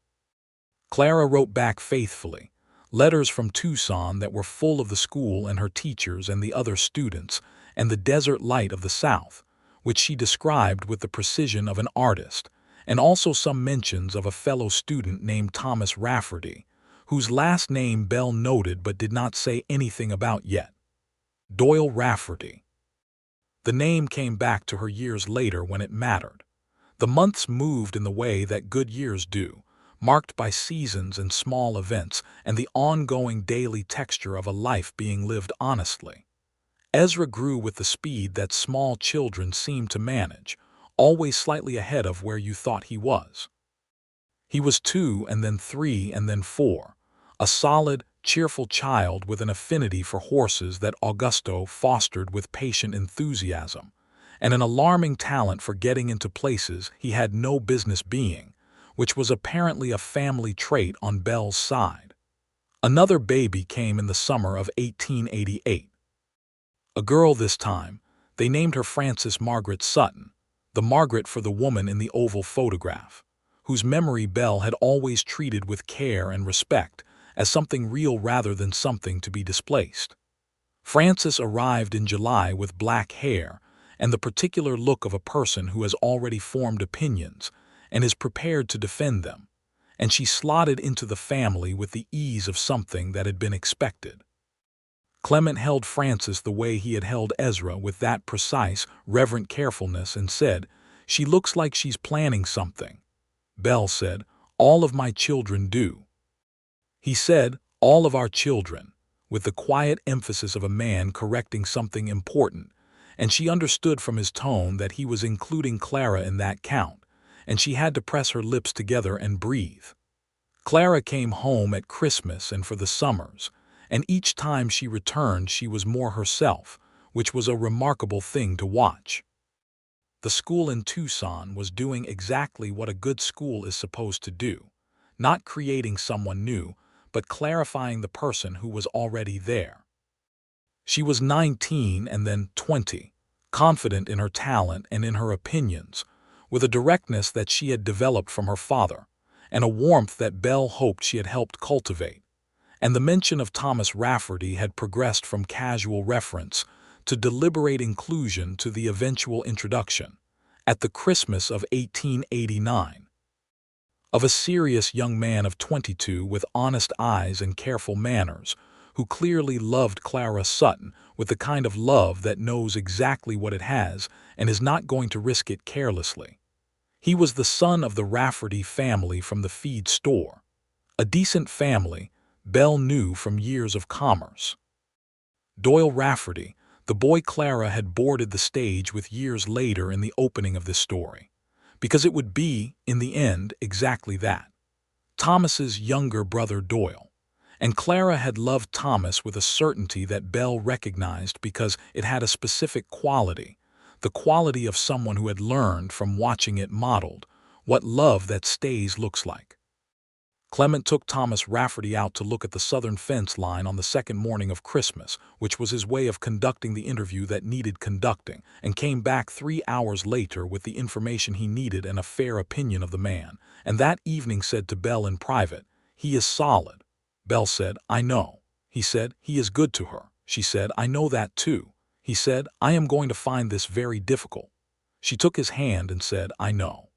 Clara wrote back faithfully, letters from Tucson that were full of the school and her teachers and the other students and the desert light of the South, which she described with the precision of an artist, and also some mentions of a fellow student named Thomas Rafferty, whose last name Belle noted but did not say anything about yet. Doyle Rafferty. The name came back to her years later when it mattered. The months moved in the way that good years do, marked by seasons and small events and the ongoing daily texture of a life being lived honestly. Ezra grew with the speed that small children seem to manage, always slightly ahead of where you thought he was. He was 2 and then 3 and then 4, a solid, cheerful child with an affinity for horses that Augusto fostered with patient enthusiasm, and an alarming talent for getting into places he had no business being, which was apparently a family trait on Belle's side. Another baby came in the summer of 1888. A girl this time. They named her Frances Margaret Sutton, the Margaret for the woman in the oval photograph, whose memory Belle had always treated with care and respect, as something real rather than something to be displaced. Frances arrived in July with black hair and the particular look of a person who has already formed opinions and is prepared to defend them, and she slotted into the family with the ease of something that had been expected. Clement held Frances the way he had held Ezra, with that precise, reverent carefulness, and said, "She looks like she's planning something." Belle said, "All of my children do." He said, "All of our children," with the quiet emphasis of a man correcting something important, and she understood from his tone that he was including Clara in that count, and she had to press her lips together and breathe. Clara came home at Christmas and for the summers, and each time she returned she was more herself, which was a remarkable thing to watch. The school in Tucson was doing exactly what a good school is supposed to do, not creating someone new, but clarifying the person who was already there. She was 19 and then 20, confident in her talent and in her opinions, with a directness that she had developed from her father, and a warmth that Belle hoped she had helped cultivate. And the mention of Thomas Rafferty had progressed from casual reference to deliberate inclusion to the eventual introduction, at the Christmas of 1889, of a serious young man of 22 with honest eyes and careful manners, who clearly loved Clara Sutton with the kind of love that knows exactly what it has and is not going to risk it carelessly. He was the son of the Rafferty family from the feed store, a decent family Belle knew from years of commerce. Doyle Rafferty, the boy Clara had boarded the stage with years later in the opening of this story, because it would be, in the end, exactly that. Thomas's younger brother Doyle, and Clara had loved Thomas with a certainty that Belle recognized because it had a specific quality, the quality of someone who had learned from watching it modeled what love that stays looks like. Clement took Thomas Rafferty out to look at the southern fence line on the second morning of Christmas, which was his way of conducting the interview that needed conducting, and came back 3 hours later with the information he needed and a fair opinion of the man, and that evening said to Belle in private, "He is solid." Belle said, "I know." He said, "He is good to her." She said, "I know that too." He said, "I am going to find this very difficult." She took his hand and said, "I know.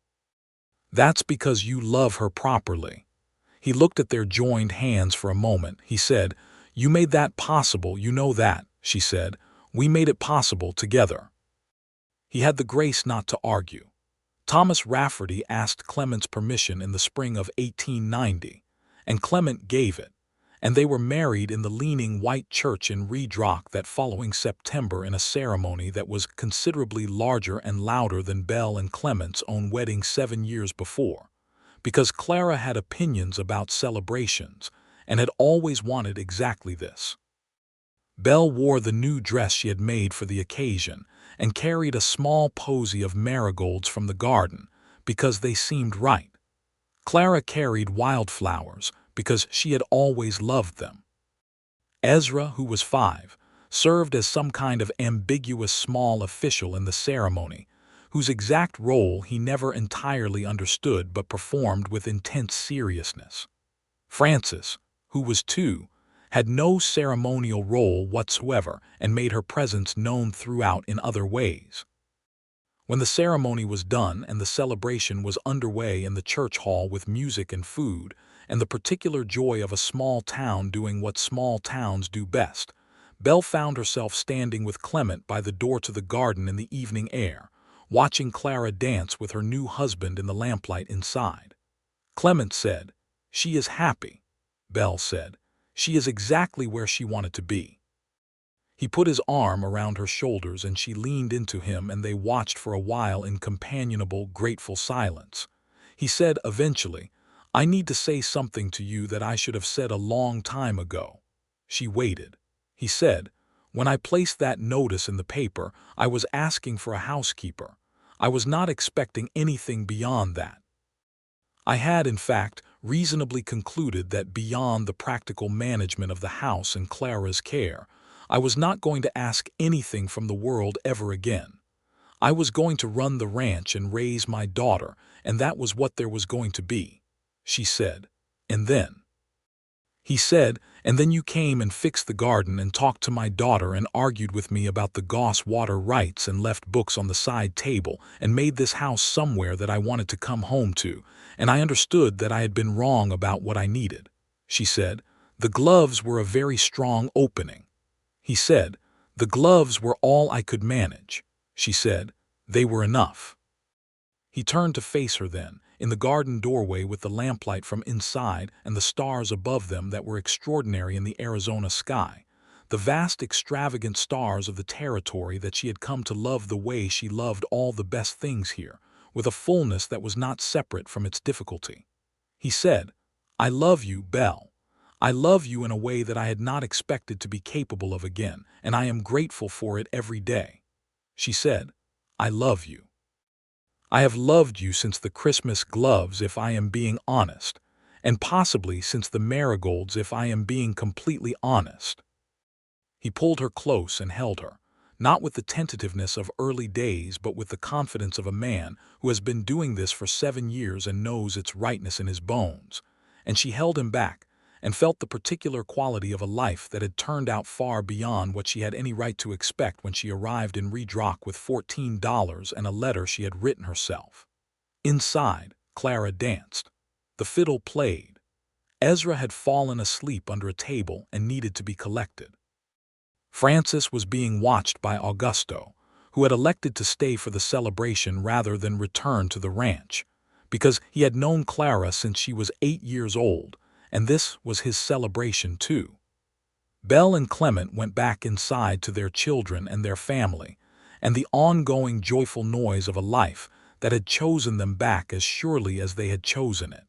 That's because you love her properly." He looked at their joined hands for a moment. He said, "You made that possible, you know that." She said, "We made it possible together." He had the grace not to argue. Thomas Rafferty asked Clement's permission in the spring of 1890, and Clement gave it, and they were married in the leaning white church in Reed Rock that following September in a ceremony that was considerably larger and louder than Belle and Clement's own wedding 7 years before, because Clara had opinions about celebrations and had always wanted exactly this. Belle wore the new dress she had made for the occasion and carried a small posy of marigolds from the garden because they seemed right. Clara carried wildflowers because she had always loved them. Ezra, who was 5, served as some kind of ambiguous small official in the ceremony, whose exact role he never entirely understood but performed with intense seriousness. Frances, who was 2, had no ceremonial role whatsoever and made her presence known throughout in other ways. When the ceremony was done and the celebration was underway in the church hall with music and food, and the particular joy of a small town doing what small towns do best, Belle found herself standing with Clement by the door to the garden in the evening air, watching Clara dance with her new husband in the lamplight inside. Clement said, "She is happy." Belle said, "She is exactly where she wanted to be." He put his arm around her shoulders and she leaned into him, and they watched for a while in companionable, grateful silence. He said eventually, "I need to say something to you that I should have said a long time ago." She waited. He said, "When I placed that notice in the paper, I was asking for a housekeeper. I was not expecting anything beyond that. I had, in fact, reasonably concluded that beyond the practical management of the house and Clara's care, I was not going to ask anything from the world ever again. I was going to run the ranch and raise my daughter, and that was what there was going to be." She said, "And then?" He said, "And then you came and fixed the garden and talked to my daughter and argued with me about the Goss water rights and left books on the side table and made this house somewhere that I wanted to come home to, and I understood that I had been wrong about what I needed." She said, "The gloves were a very strong opening." He said, "The gloves were all I could manage." She said, "They were enough." He turned to face her then, in the garden doorway with the lamplight from inside and the stars above them that were extraordinary in the Arizona sky, the vast extravagant stars of the territory that she had come to love the way she loved all the best things here, with a fullness that was not separate from its difficulty. He said, "I love you, Belle. I love you in a way that I had not expected to be capable of again, and I am grateful for it every day." She said, "I love you. I have loved you since the Christmas gloves, if I am being honest, and possibly since the marigolds, if I am being completely honest." He pulled her close and held her, not with the tentativeness of early days but with the confidence of a man who has been doing this for 7 years and knows its rightness in his bones, and she held him back and felt the particular quality of a life that had turned out far beyond what she had any right to expect when she arrived in Redrock with $14 and a letter she had written herself. Inside, Clara danced. The fiddle played. Ezra had fallen asleep under a table and needed to be collected. Frances was being watched by Augusto, who had elected to stay for the celebration rather than return to the ranch, because he had known Clara since she was 8 years old, and this was his celebration too. Belle and Clement went back inside to their children and their family, and the ongoing joyful noise of a life that had chosen them back as surely as they had chosen it.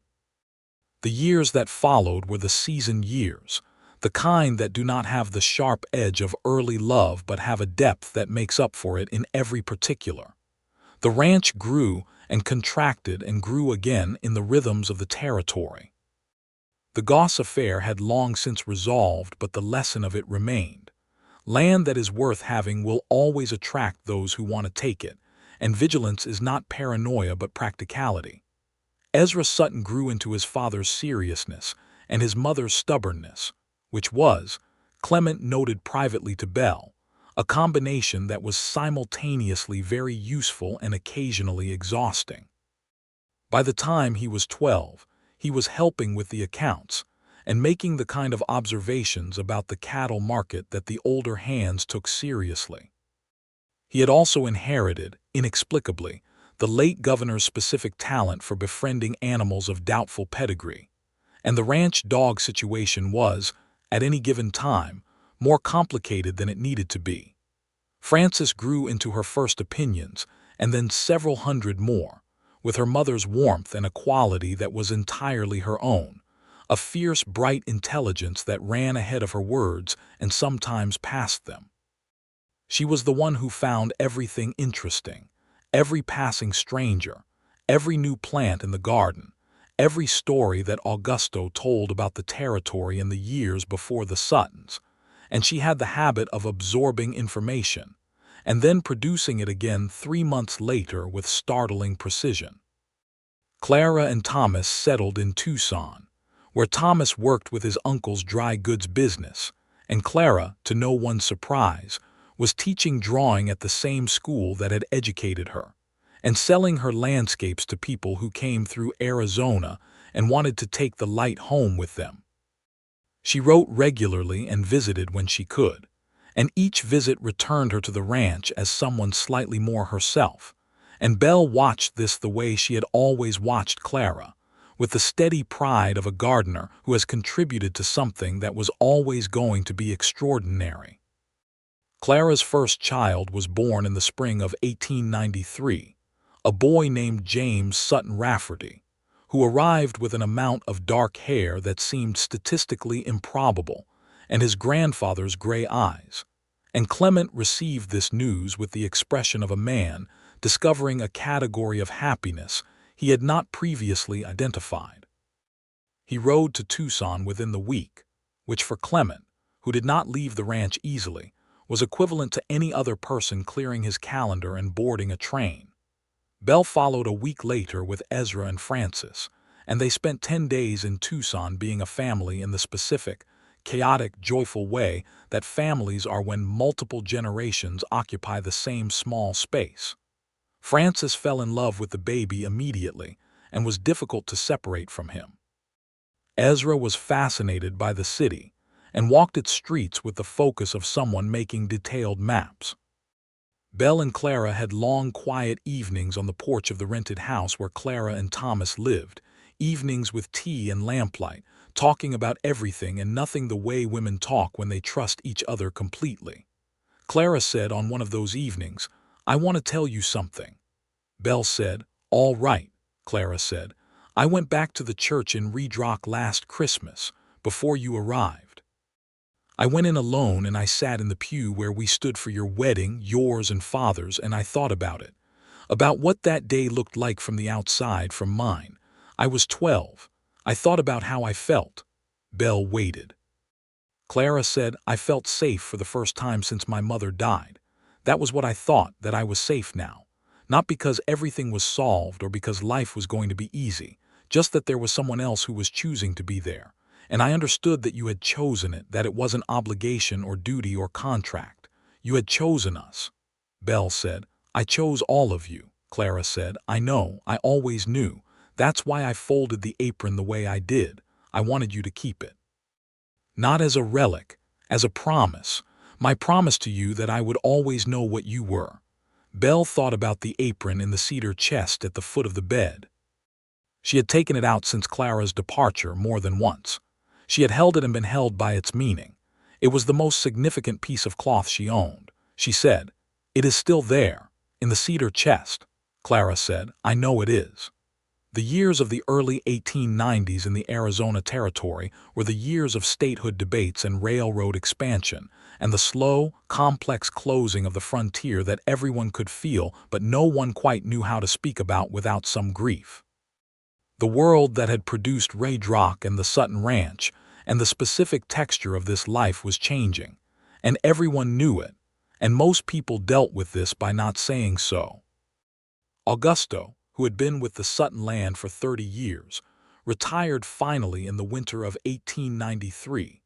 The years that followed were the seasoned years, the kind that do not have the sharp edge of early love but have a depth that makes up for it in every particular. The ranch grew and contracted and grew again in the rhythms of the territory. The Goss affair had long since resolved, but the lesson of it remained. Land that is worth having will always attract those who want to take it, and vigilance is not paranoia but practicality. Ezra Sutton grew into his father's seriousness and his mother's stubbornness, which was, Clement noted privately to Belle, a combination that was simultaneously very useful and occasionally exhausting. By the time he was 12, he was helping with the accounts and making the kind of observations about the cattle market that the older hands took seriously. He had also inherited, inexplicably, the late governor's specific talent for befriending animals of doubtful pedigree, and the ranch dog situation was, at any given time, more complicated than it needed to be. Frances grew into her first opinions, and then several hundred more, with her mother's warmth and a quality that was entirely her own, a fierce, bright intelligence that ran ahead of her words and sometimes passed them. She was the one who found everything interesting, every passing stranger, every new plant in the garden, every story that Augusto told about the territory in the years before the Suttons, and she had the habit of absorbing information and then producing it again 3 months later with startling precision. Clara and Thomas settled in Tucson, where Thomas worked with his uncle's dry goods business, and Clara, to no one's surprise, was teaching drawing at the same school that had educated her, and selling her landscapes to people who came through Arizona and wanted to take the light home with them. She wrote regularly and visited when she could, and each visit returned her to the ranch as someone slightly more herself, and Belle watched this the way she had always watched Clara, with the steady pride of a gardener who has contributed to something that was always going to be extraordinary. Clara's first child was born in the spring of 1893, a boy named James Sutton Rafferty, who arrived with an amount of dark hair that seemed statistically improbable, and his grandfather's gray eyes. And Clement received this news with the expression of a man discovering a category of happiness he had not previously identified. He rode to Tucson within the week, which for Clement, who did not leave the ranch easily, was equivalent to any other person clearing his calendar and boarding a train. Belle followed a week later with Ezra and Francis, and they spent 10 days in Tucson being a family in the specific, chaotic, joyful way that families are when multiple generations occupy the same small space. Francis fell in love with the baby immediately and was difficult to separate from him. Ezra was fascinated by the city and walked its streets with the focus of someone making detailed maps. Belle and Clara had long, quiet evenings on the porch of the rented house where Clara and Thomas lived, evenings with tea and lamplight, talking about everything and nothing the way women talk when they trust each other completely. Clara said on one of those evenings, "I want to tell you something." Belle said, "All right," Clara said. "I went back to the church in Red Rock last Christmas, before you arrived. I went in alone and I sat in the pew where we stood for your wedding, yours and Father's, and I thought about it. About what that day looked like from the outside, from mine. I was 12. I thought about how I felt." Belle waited. Clara said, "I felt safe for the first time since my mother died. That was what I thought, that I was safe now. Not because everything was solved or because life was going to be easy, just that there was someone else who was choosing to be there. And I understood that you had chosen it, that it wasn't obligation or duty or contract. You had chosen us." Belle said, "I chose all of you." Clara said, "I know, I always knew. That's why I folded the apron the way I did. I wanted you to keep it. Not as a relic, as a promise. My promise to you that I would always know what you were." Belle thought about the apron in the cedar chest at the foot of the bed. She had taken it out since Clara's departure more than once. She had held it and been held by its meaning. It was the most significant piece of cloth she owned. She said, "It is still there, in the cedar chest." Clara said, "I know it is." The years of the early 1890s in the Arizona Territory were the years of statehood debates and railroad expansion, and the slow, complex closing of the frontier that everyone could feel but no one quite knew how to speak about without some grief. The world that had produced Red Rock and the Sutton Ranch and the specific texture of this life was changing, and everyone knew it, and most people dealt with this by not saying so. Augusto, who had been with the Sutton land for 30 years, retired finally in the winter of 1893,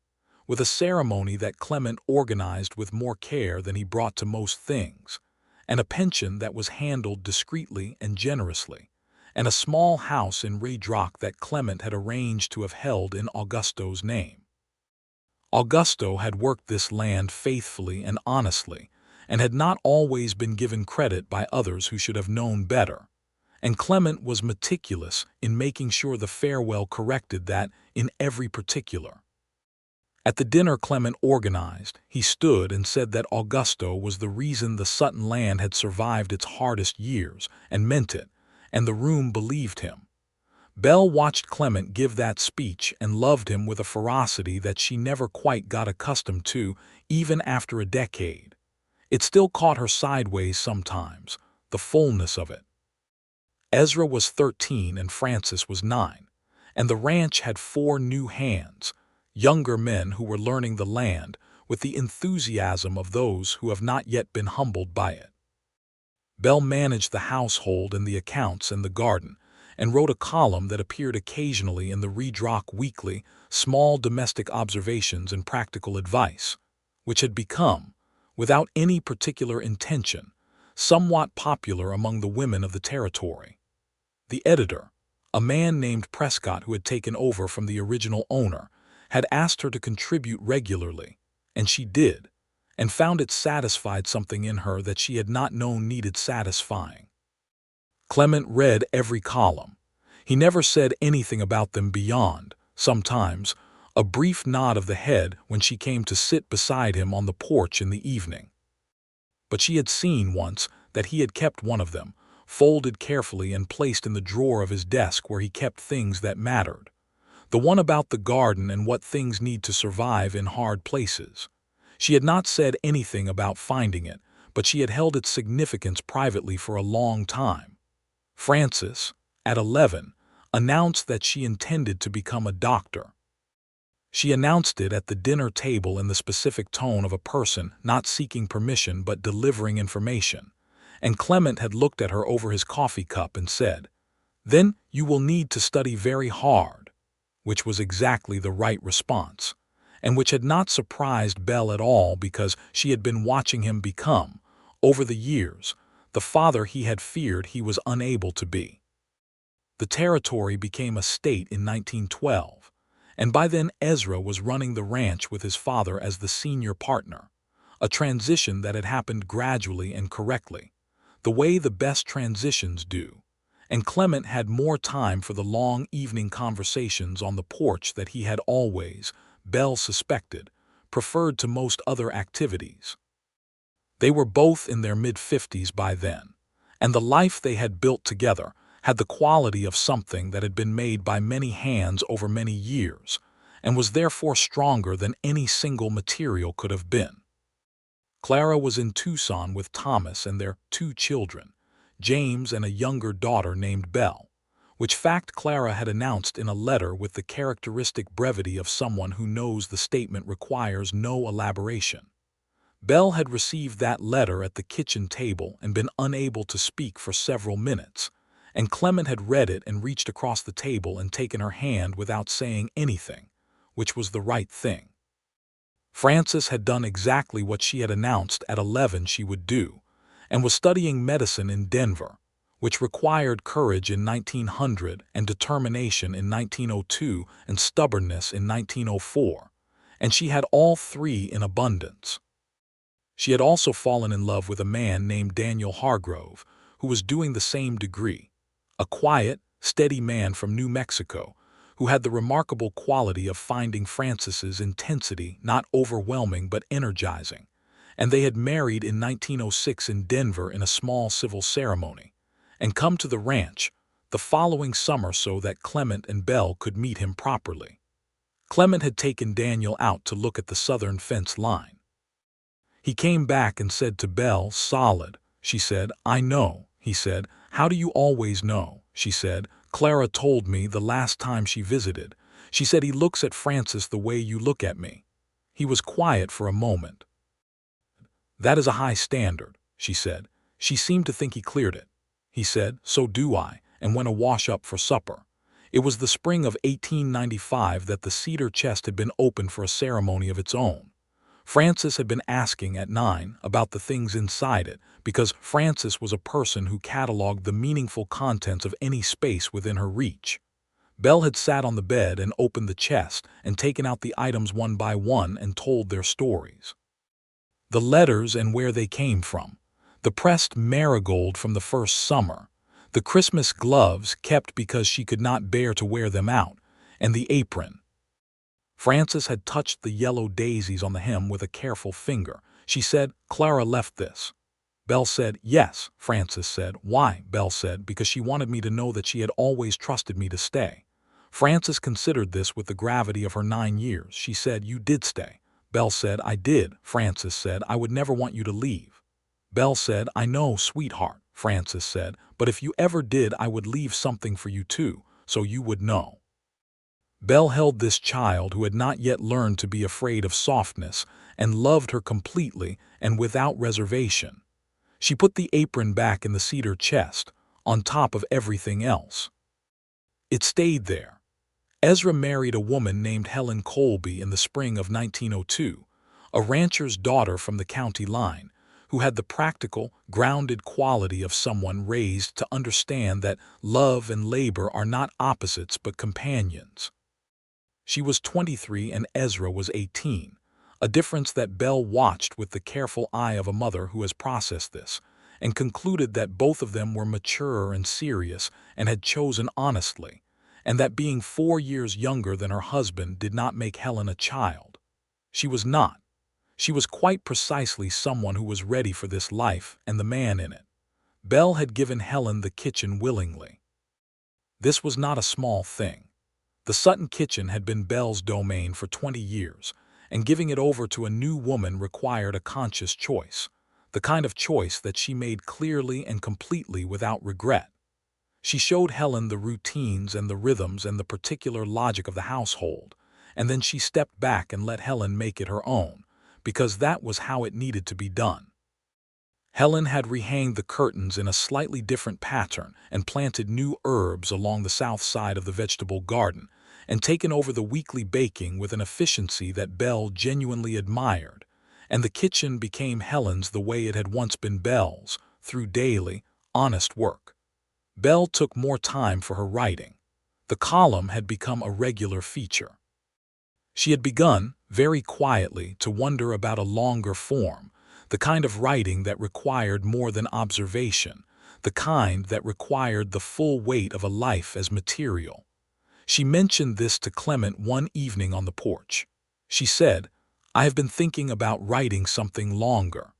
with a ceremony that Clement organized with more care than he brought to most things, and a pension that was handled discreetly and generously, and a small house in Red Rock that Clement had arranged to have held in Augusto's name. Augusto had worked this land faithfully and honestly, and had not always been given credit by others who should have known better, and Clement was meticulous in making sure the farewell corrected that in every particular. At the dinner Clement organized, he stood and said that Augusto was the reason the Sutton land had survived its hardest years, and meant it, and the room believed him. Belle watched Clement give that speech and loved him with a ferocity that she never quite got accustomed to, even after a decade. It still caught her sideways sometimes, the fullness of it. Ezra was 13 and Francis was 9, and the ranch had 4 new hands, younger men who were learning the land with the enthusiasm of those who have not yet been humbled by it. Belle managed the household and the accounts and the garden, and wrote a column that appeared occasionally in the Redrock Weekly, Small Domestic Observations and Practical Advice, which had become, without any particular intention, somewhat popular among the women of the territory. The editor, a man named Prescott who had taken over from the original owner, had asked her to contribute regularly, and she did, and found it satisfied something in her that she had not known needed satisfying. Clement read every column. He never said anything about them beyond, sometimes, a brief nod of the head when she came to sit beside him on the porch in the evening. But she had seen once that he had kept one of them, folded carefully and placed in the drawer of his desk where he kept things that mattered. The one about the garden and what things need to survive in hard places. She had not said anything about finding it, but she had held its significance privately for a long time. Frances, at 11, announced that she intended to become a doctor. She announced it at the dinner table in the specific tone of a person not seeking permission but delivering information, and Clement had looked at her over his coffee cup and said, "Then you will need to study very hard," which was exactly the right response, and which had not surprised Belle at all because she had been watching him become, over the years, the father he had feared he was unable to be. The territory became a state in 1912, and by then Ezra was running the ranch with his father as the senior partner, a transition that had happened gradually and correctly, the way the best transitions do, and Clement had more time for the long evening conversations on the porch that he had always, Belle suspected, preferred to most other activities. They were both in their mid-50s by then, and the life they had built together had the quality of something that had been made by many hands over many years, and was therefore stronger than any single material could have been. Clara was in Tucson with Thomas and their 2 children, James and a younger daughter named Belle, which fact Clara had announced in a letter with the characteristic brevity of someone who knows the statement requires no elaboration. Belle had received that letter at the kitchen table and been unable to speak for several minutes, and Clement had read it and reached across the table and taken her hand without saying anything, which was the right thing. Frances had done exactly what she had announced at 11 she would do, and was studying medicine in Denver, which required courage in 1900 and determination in 1902 and stubbornness in 1904, and she had all 3 in abundance. She had also fallen in love with a man named Daniel Hargrove, who was doing the same degree, a quiet, steady man from New Mexico, who had the remarkable quality of finding Frances's intensity not overwhelming but energizing, and they had married in 1906 in Denver in a small civil ceremony, and come to the ranch the following summer so that Clement and Belle could meet him properly. Clement had taken Daniel out to look at the southern fence line. He came back and said to Belle, "Solid," she said. "I know," he said. "How do you always know?" she said. "Clara told me the last time she visited. She said he looks at Frances the way you look at me." He was quiet for a moment. "That is a high standard," she said. She seemed to think he cleared it. He said, "So do I," and went a wash up for supper. It was the spring of 1895 that the cedar chest had been opened for a ceremony of its own. Frances had been asking at 9 about the things inside it because Frances was a person who cataloged the meaningful contents of any space within her reach. Belle had sat on the bed and opened the chest and taken out the items one by one and told their stories. The letters and where they came from, the pressed marigold from the first summer, the Christmas gloves kept because she could not bear to wear them out, and the apron. Frances had touched the yellow daisies on the hem with a careful finger. She said, "Clara left this." Belle said. Yes, Frances said. Why? Belle said. Because she wanted me to know that she had always trusted me to stay. Frances considered this with the gravity of her 9 years. She said, You did stay. Belle said, I did. Frances said, I would never want you to leave. Belle said, I know, sweetheart, Frances said, but if you ever did, I would leave something for you too, so you would know. Belle held this child who had not yet learned to be afraid of softness and loved her completely and without reservation. She put the apron back in the cedar chest, on top of everything else. It stayed there. Ezra married a woman named Helen Colby in the spring of 1902, a rancher's daughter from the county line, who had the practical, grounded quality of someone raised to understand that love and labor are not opposites but companions. She was 23 and Ezra was 18, a difference that Belle watched with the careful eye of a mother who has processed this, and concluded that both of them were mature and serious and had chosen honestly, and that being 4 years younger than her husband did not make Helen a child. She was not. She was quite precisely someone who was ready for this life and the man in it. Belle had given Helen the kitchen willingly. This was not a small thing. The Sutton kitchen had been Belle's domain for 20 years, and giving it over to a new woman required a conscious choice, the kind of choice that she made clearly and completely without regret. She showed Helen the routines and the rhythms and the particular logic of the household, and then she stepped back and let Helen make it her own, because that was how it needed to be done. Helen had rehanged the curtains in a slightly different pattern and planted new herbs along the south side of the vegetable garden, and taken over the weekly baking with an efficiency that Belle genuinely admired, and the kitchen became Helen's the way it had once been Belle's, through daily, honest work. Belle took more time for her writing. The column had become a regular feature. She had begun, very quietly, to wonder about a longer form, the kind of writing that required more than observation, the kind that required the full weight of a life as material. She mentioned this to Clement one evening on the porch. She said, I have been thinking about writing something longer.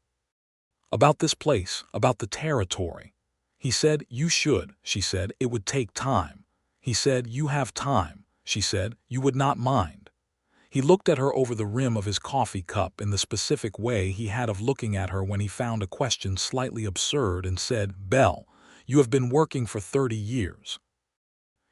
About this place, about the territory. He said, You should, she said, it would take time. He said, You have time, she said, you would not mind. He looked at her over the rim of his coffee cup in the specific way he had of looking at her when he found a question slightly absurd and said, Belle, you have been working for 30 years.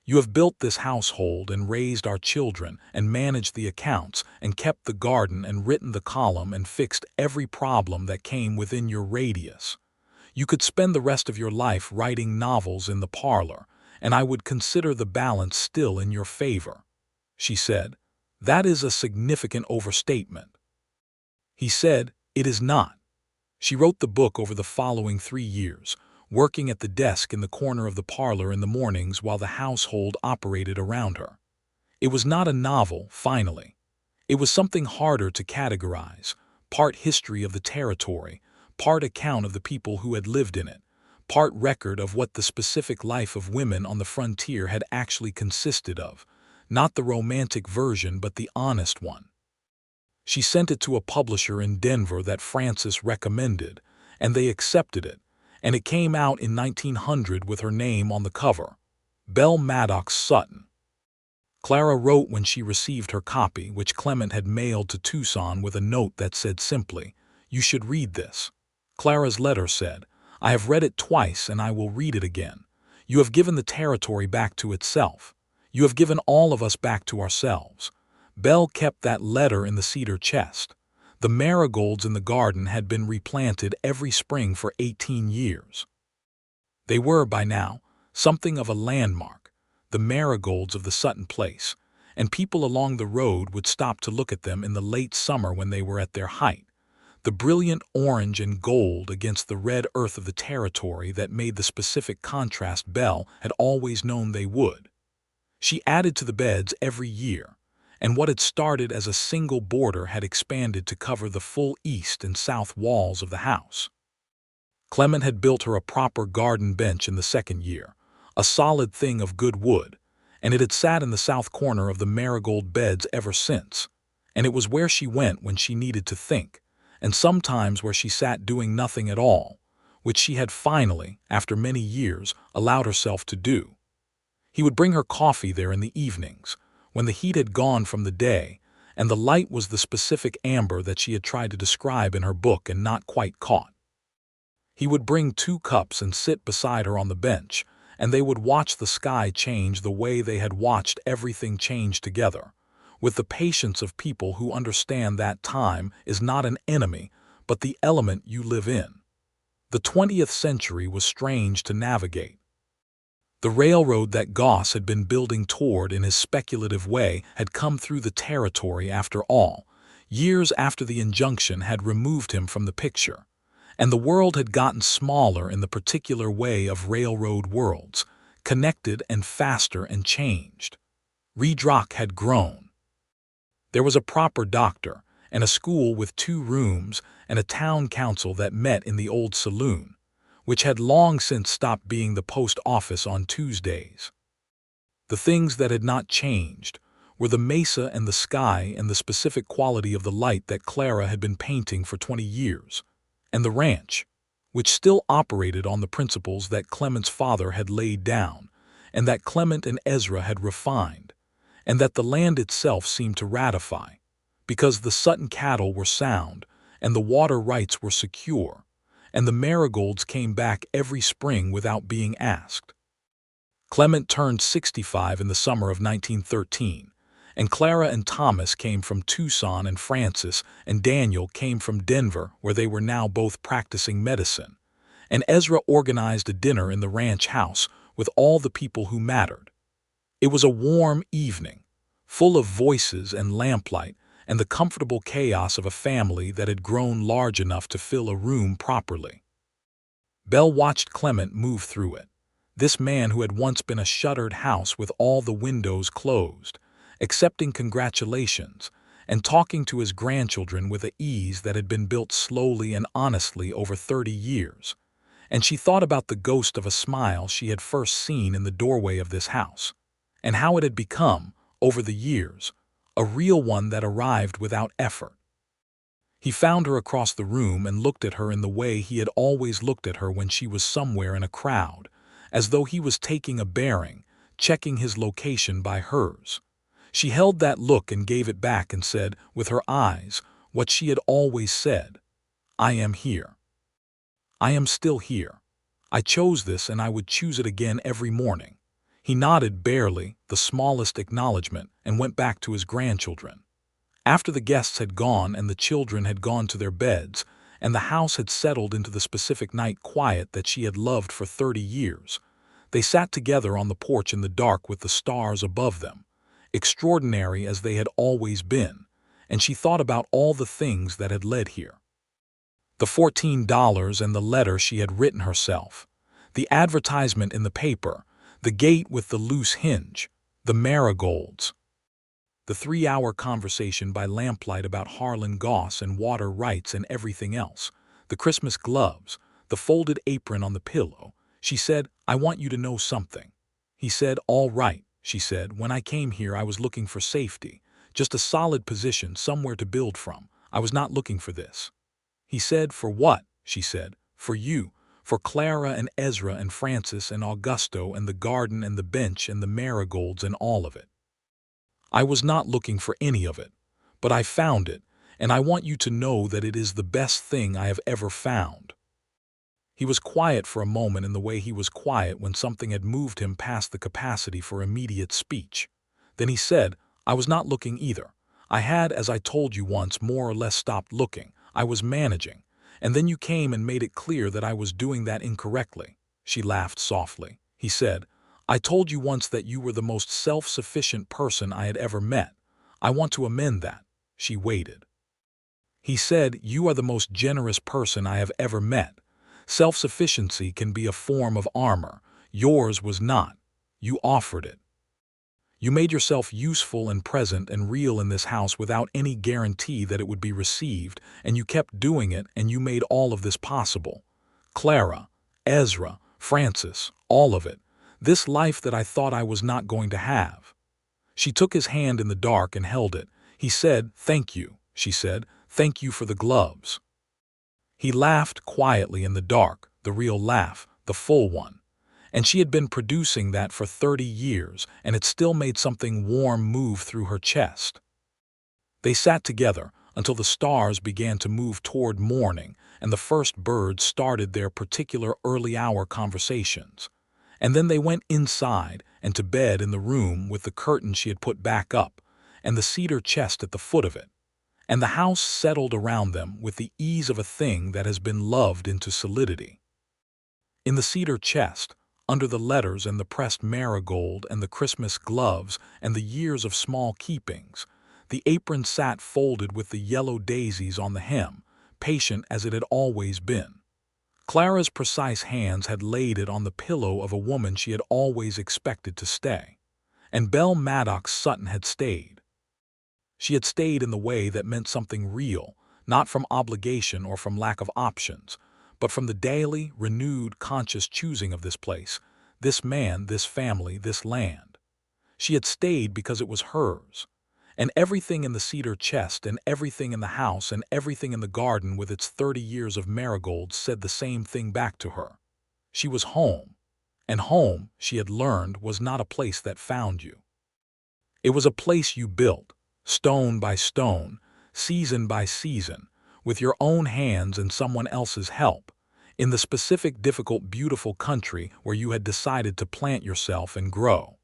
You have built this household and raised our children and managed the accounts and kept the garden and written the column and fixed every problem that came within your radius. You could spend the rest of your life writing novels in the parlor, and I would consider the balance still in your favor. She said, That is a significant overstatement. He said, It is not. She wrote the book over the following 3 years, working at the desk in the corner of the parlor in the mornings while the household operated around her. It was not a novel, finally. It was something harder to categorize, part history of the territory, part account of the people who had lived in it, part record of what the specific life of women on the frontier had actually consisted of, not the romantic version but the honest one. She sent it to a publisher in Denver that Frances recommended, and they accepted it, and it came out in 1900 with her name on the cover, Belle Maddox Sutton. Clara wrote when she received her copy, which Clement had mailed to Tucson with a note that said simply, You should read this. Clara's letter said, I have read it twice and I will read it again. You have given the territory back to itself. You have given all of us back to ourselves. Belle kept that letter in the cedar chest. The marigolds in the garden had been replanted every spring for 18 years. They were, by now, something of a landmark, the marigolds of the Sutton place, and people along the road would stop to look at them in the late summer when they were at their height, the brilliant orange and gold against the red earth of the territory that made the specific contrast Belle had always known they would. She added to the beds every year, and what had started as a single border had expanded to cover the full east and south walls of the house. Clement had built her a proper garden bench in the second year, a solid thing of good wood, and it had sat in the south corner of the marigold beds ever since, and it was where she went when she needed to think, and sometimes where she sat doing nothing at all, which she had finally, after many years, allowed herself to do. He would bring her coffee there in the evenings, when the heat had gone from the day, and the light was the specific amber that she had tried to describe in her book and not quite caught. He would bring 2 cups and sit beside her on the bench, and they would watch the sky change the way they had watched everything change together, with the patience of people who understand that time is not an enemy, but the element you live in. The 20th century was strange to navigate. The railroad that Goss had been building toward in his speculative way had come through the territory after all, years after the injunction had removed him from the picture, and the world had gotten smaller in the particular way of railroad worlds, connected and faster and changed. Redrock had grown. There was a proper doctor, and a school with 2 rooms, and a town council that met in the old saloon, which had long since stopped being the post office on Tuesdays. The things that had not changed were the mesa and the sky and the specific quality of the light that Clara had been painting for 20 years, and the ranch, which still operated on the principles that Clement's father had laid down, and that Clement and Ezra had refined, and that the land itself seemed to ratify, because the Sutton cattle were sound, and the water rights were secure, and the marigolds came back every spring without being asked. Clement turned 65 in the summer of 1913, and Clara and Thomas came from Tucson, and Francis and Daniel came from Denver, where they were now both practicing medicine, and Ezra organized a dinner in the ranch house with all the people who mattered. It was a warm evening, full of voices and lamplight, and the comfortable chaos of a family that had grown large enough to fill a room properly. Belle watched Clement move through it, this man who had once been a shuttered house with all the windows closed, accepting congratulations, and talking to his grandchildren with an ease that had been built slowly and honestly over 30 years, and she thought about the ghost of a smile she had first seen in the doorway of this house, and how it had become, over the years, a real one that arrived without effort. He found her across the room and looked at her in the way he had always looked at her when she was somewhere in a crowd, as though he was taking a bearing, checking his location by hers. She held that look and gave it back and said, with her eyes, what she had always said: "I am here. I am still here. I chose this and I would choose it again every morning." He nodded barely, the smallest acknowledgement, and went back to his grandchildren. After the guests had gone and the children had gone to their beds, and the house had settled into the specific night quiet that she had loved for 30 years, they sat together on the porch in the dark with the stars above them, extraordinary as they had always been, and she thought about all the things that had led here. The $14 and the letter she had written herself, the advertisement in the paper, the gate with the loose hinge, the marigolds, the 3-hour conversation by lamplight about Harlan Goss and water rights and everything else, the Christmas gloves, the folded apron on the pillow. She said, "I want you to know something." He said, "All right," she said. "When I came here I was looking for safety, just a solid position, somewhere to build from. I was not looking for this." He said, "For what?" she said. "For you. For Clara and Ezra and Francis and Augusto and the garden and the bench and the marigolds and all of it. I was not looking for any of it, but I found it, and I want you to know that it is the best thing I have ever found." He was quiet for a moment in the way he was quiet when something had moved him past the capacity for immediate speech. Then he said, "I was not looking either. I had, as I told you once, more or less stopped looking. I was managing. And then you came and made it clear that I was doing that incorrectly." She laughed softly. He said, "I told you once that you were the most self-sufficient person I had ever met. I want to amend that." She waited. He said, "You are the most generous person I have ever met. Self-sufficiency can be a form of armor. Yours was not. You offered it. You made yourself useful and present and real in this house without any guarantee that it would be received, and you kept doing it, and you made all of this possible. Clara, Ezra, Francis, all of it. This life that I thought I was not going to have." She took his hand in the dark and held it. He said, "Thank you," she said. "Thank you for the gloves." He laughed quietly in the dark, the real laugh, the full one. And she had been producing that for 30 years, and it still made something warm move through her chest. They sat together until the stars began to move toward morning and the first birds started their particular early-hour conversations. And then they went inside and to bed in the room with the curtain she had put back up and the cedar chest at the foot of it. And the house settled around them with the ease of a thing that has been loved into solidity. In the cedar chest, under the letters and the pressed marigold and the Christmas gloves and the years of small keepings, the apron sat folded with the yellow daisies on the hem, patient as it had always been. Clara's precise hands had laid it on the pillow of a woman she had always expected to stay. And Belle Maddox Sutton had stayed. She had stayed in the way that meant something real, not from obligation or from lack of options, but from the daily, renewed, conscious choosing of this place, this man, this family, this land. She had stayed because it was hers. And everything in the cedar chest and everything in the house and everything in the garden with its 30 years of marigolds said the same thing back to her. She was home. And home, she had learned, was not a place that found you. It was a place you built, stone by stone, season by season, with your own hands and someone else's help, in the specific, difficult, beautiful country where you had decided to plant yourself and grow.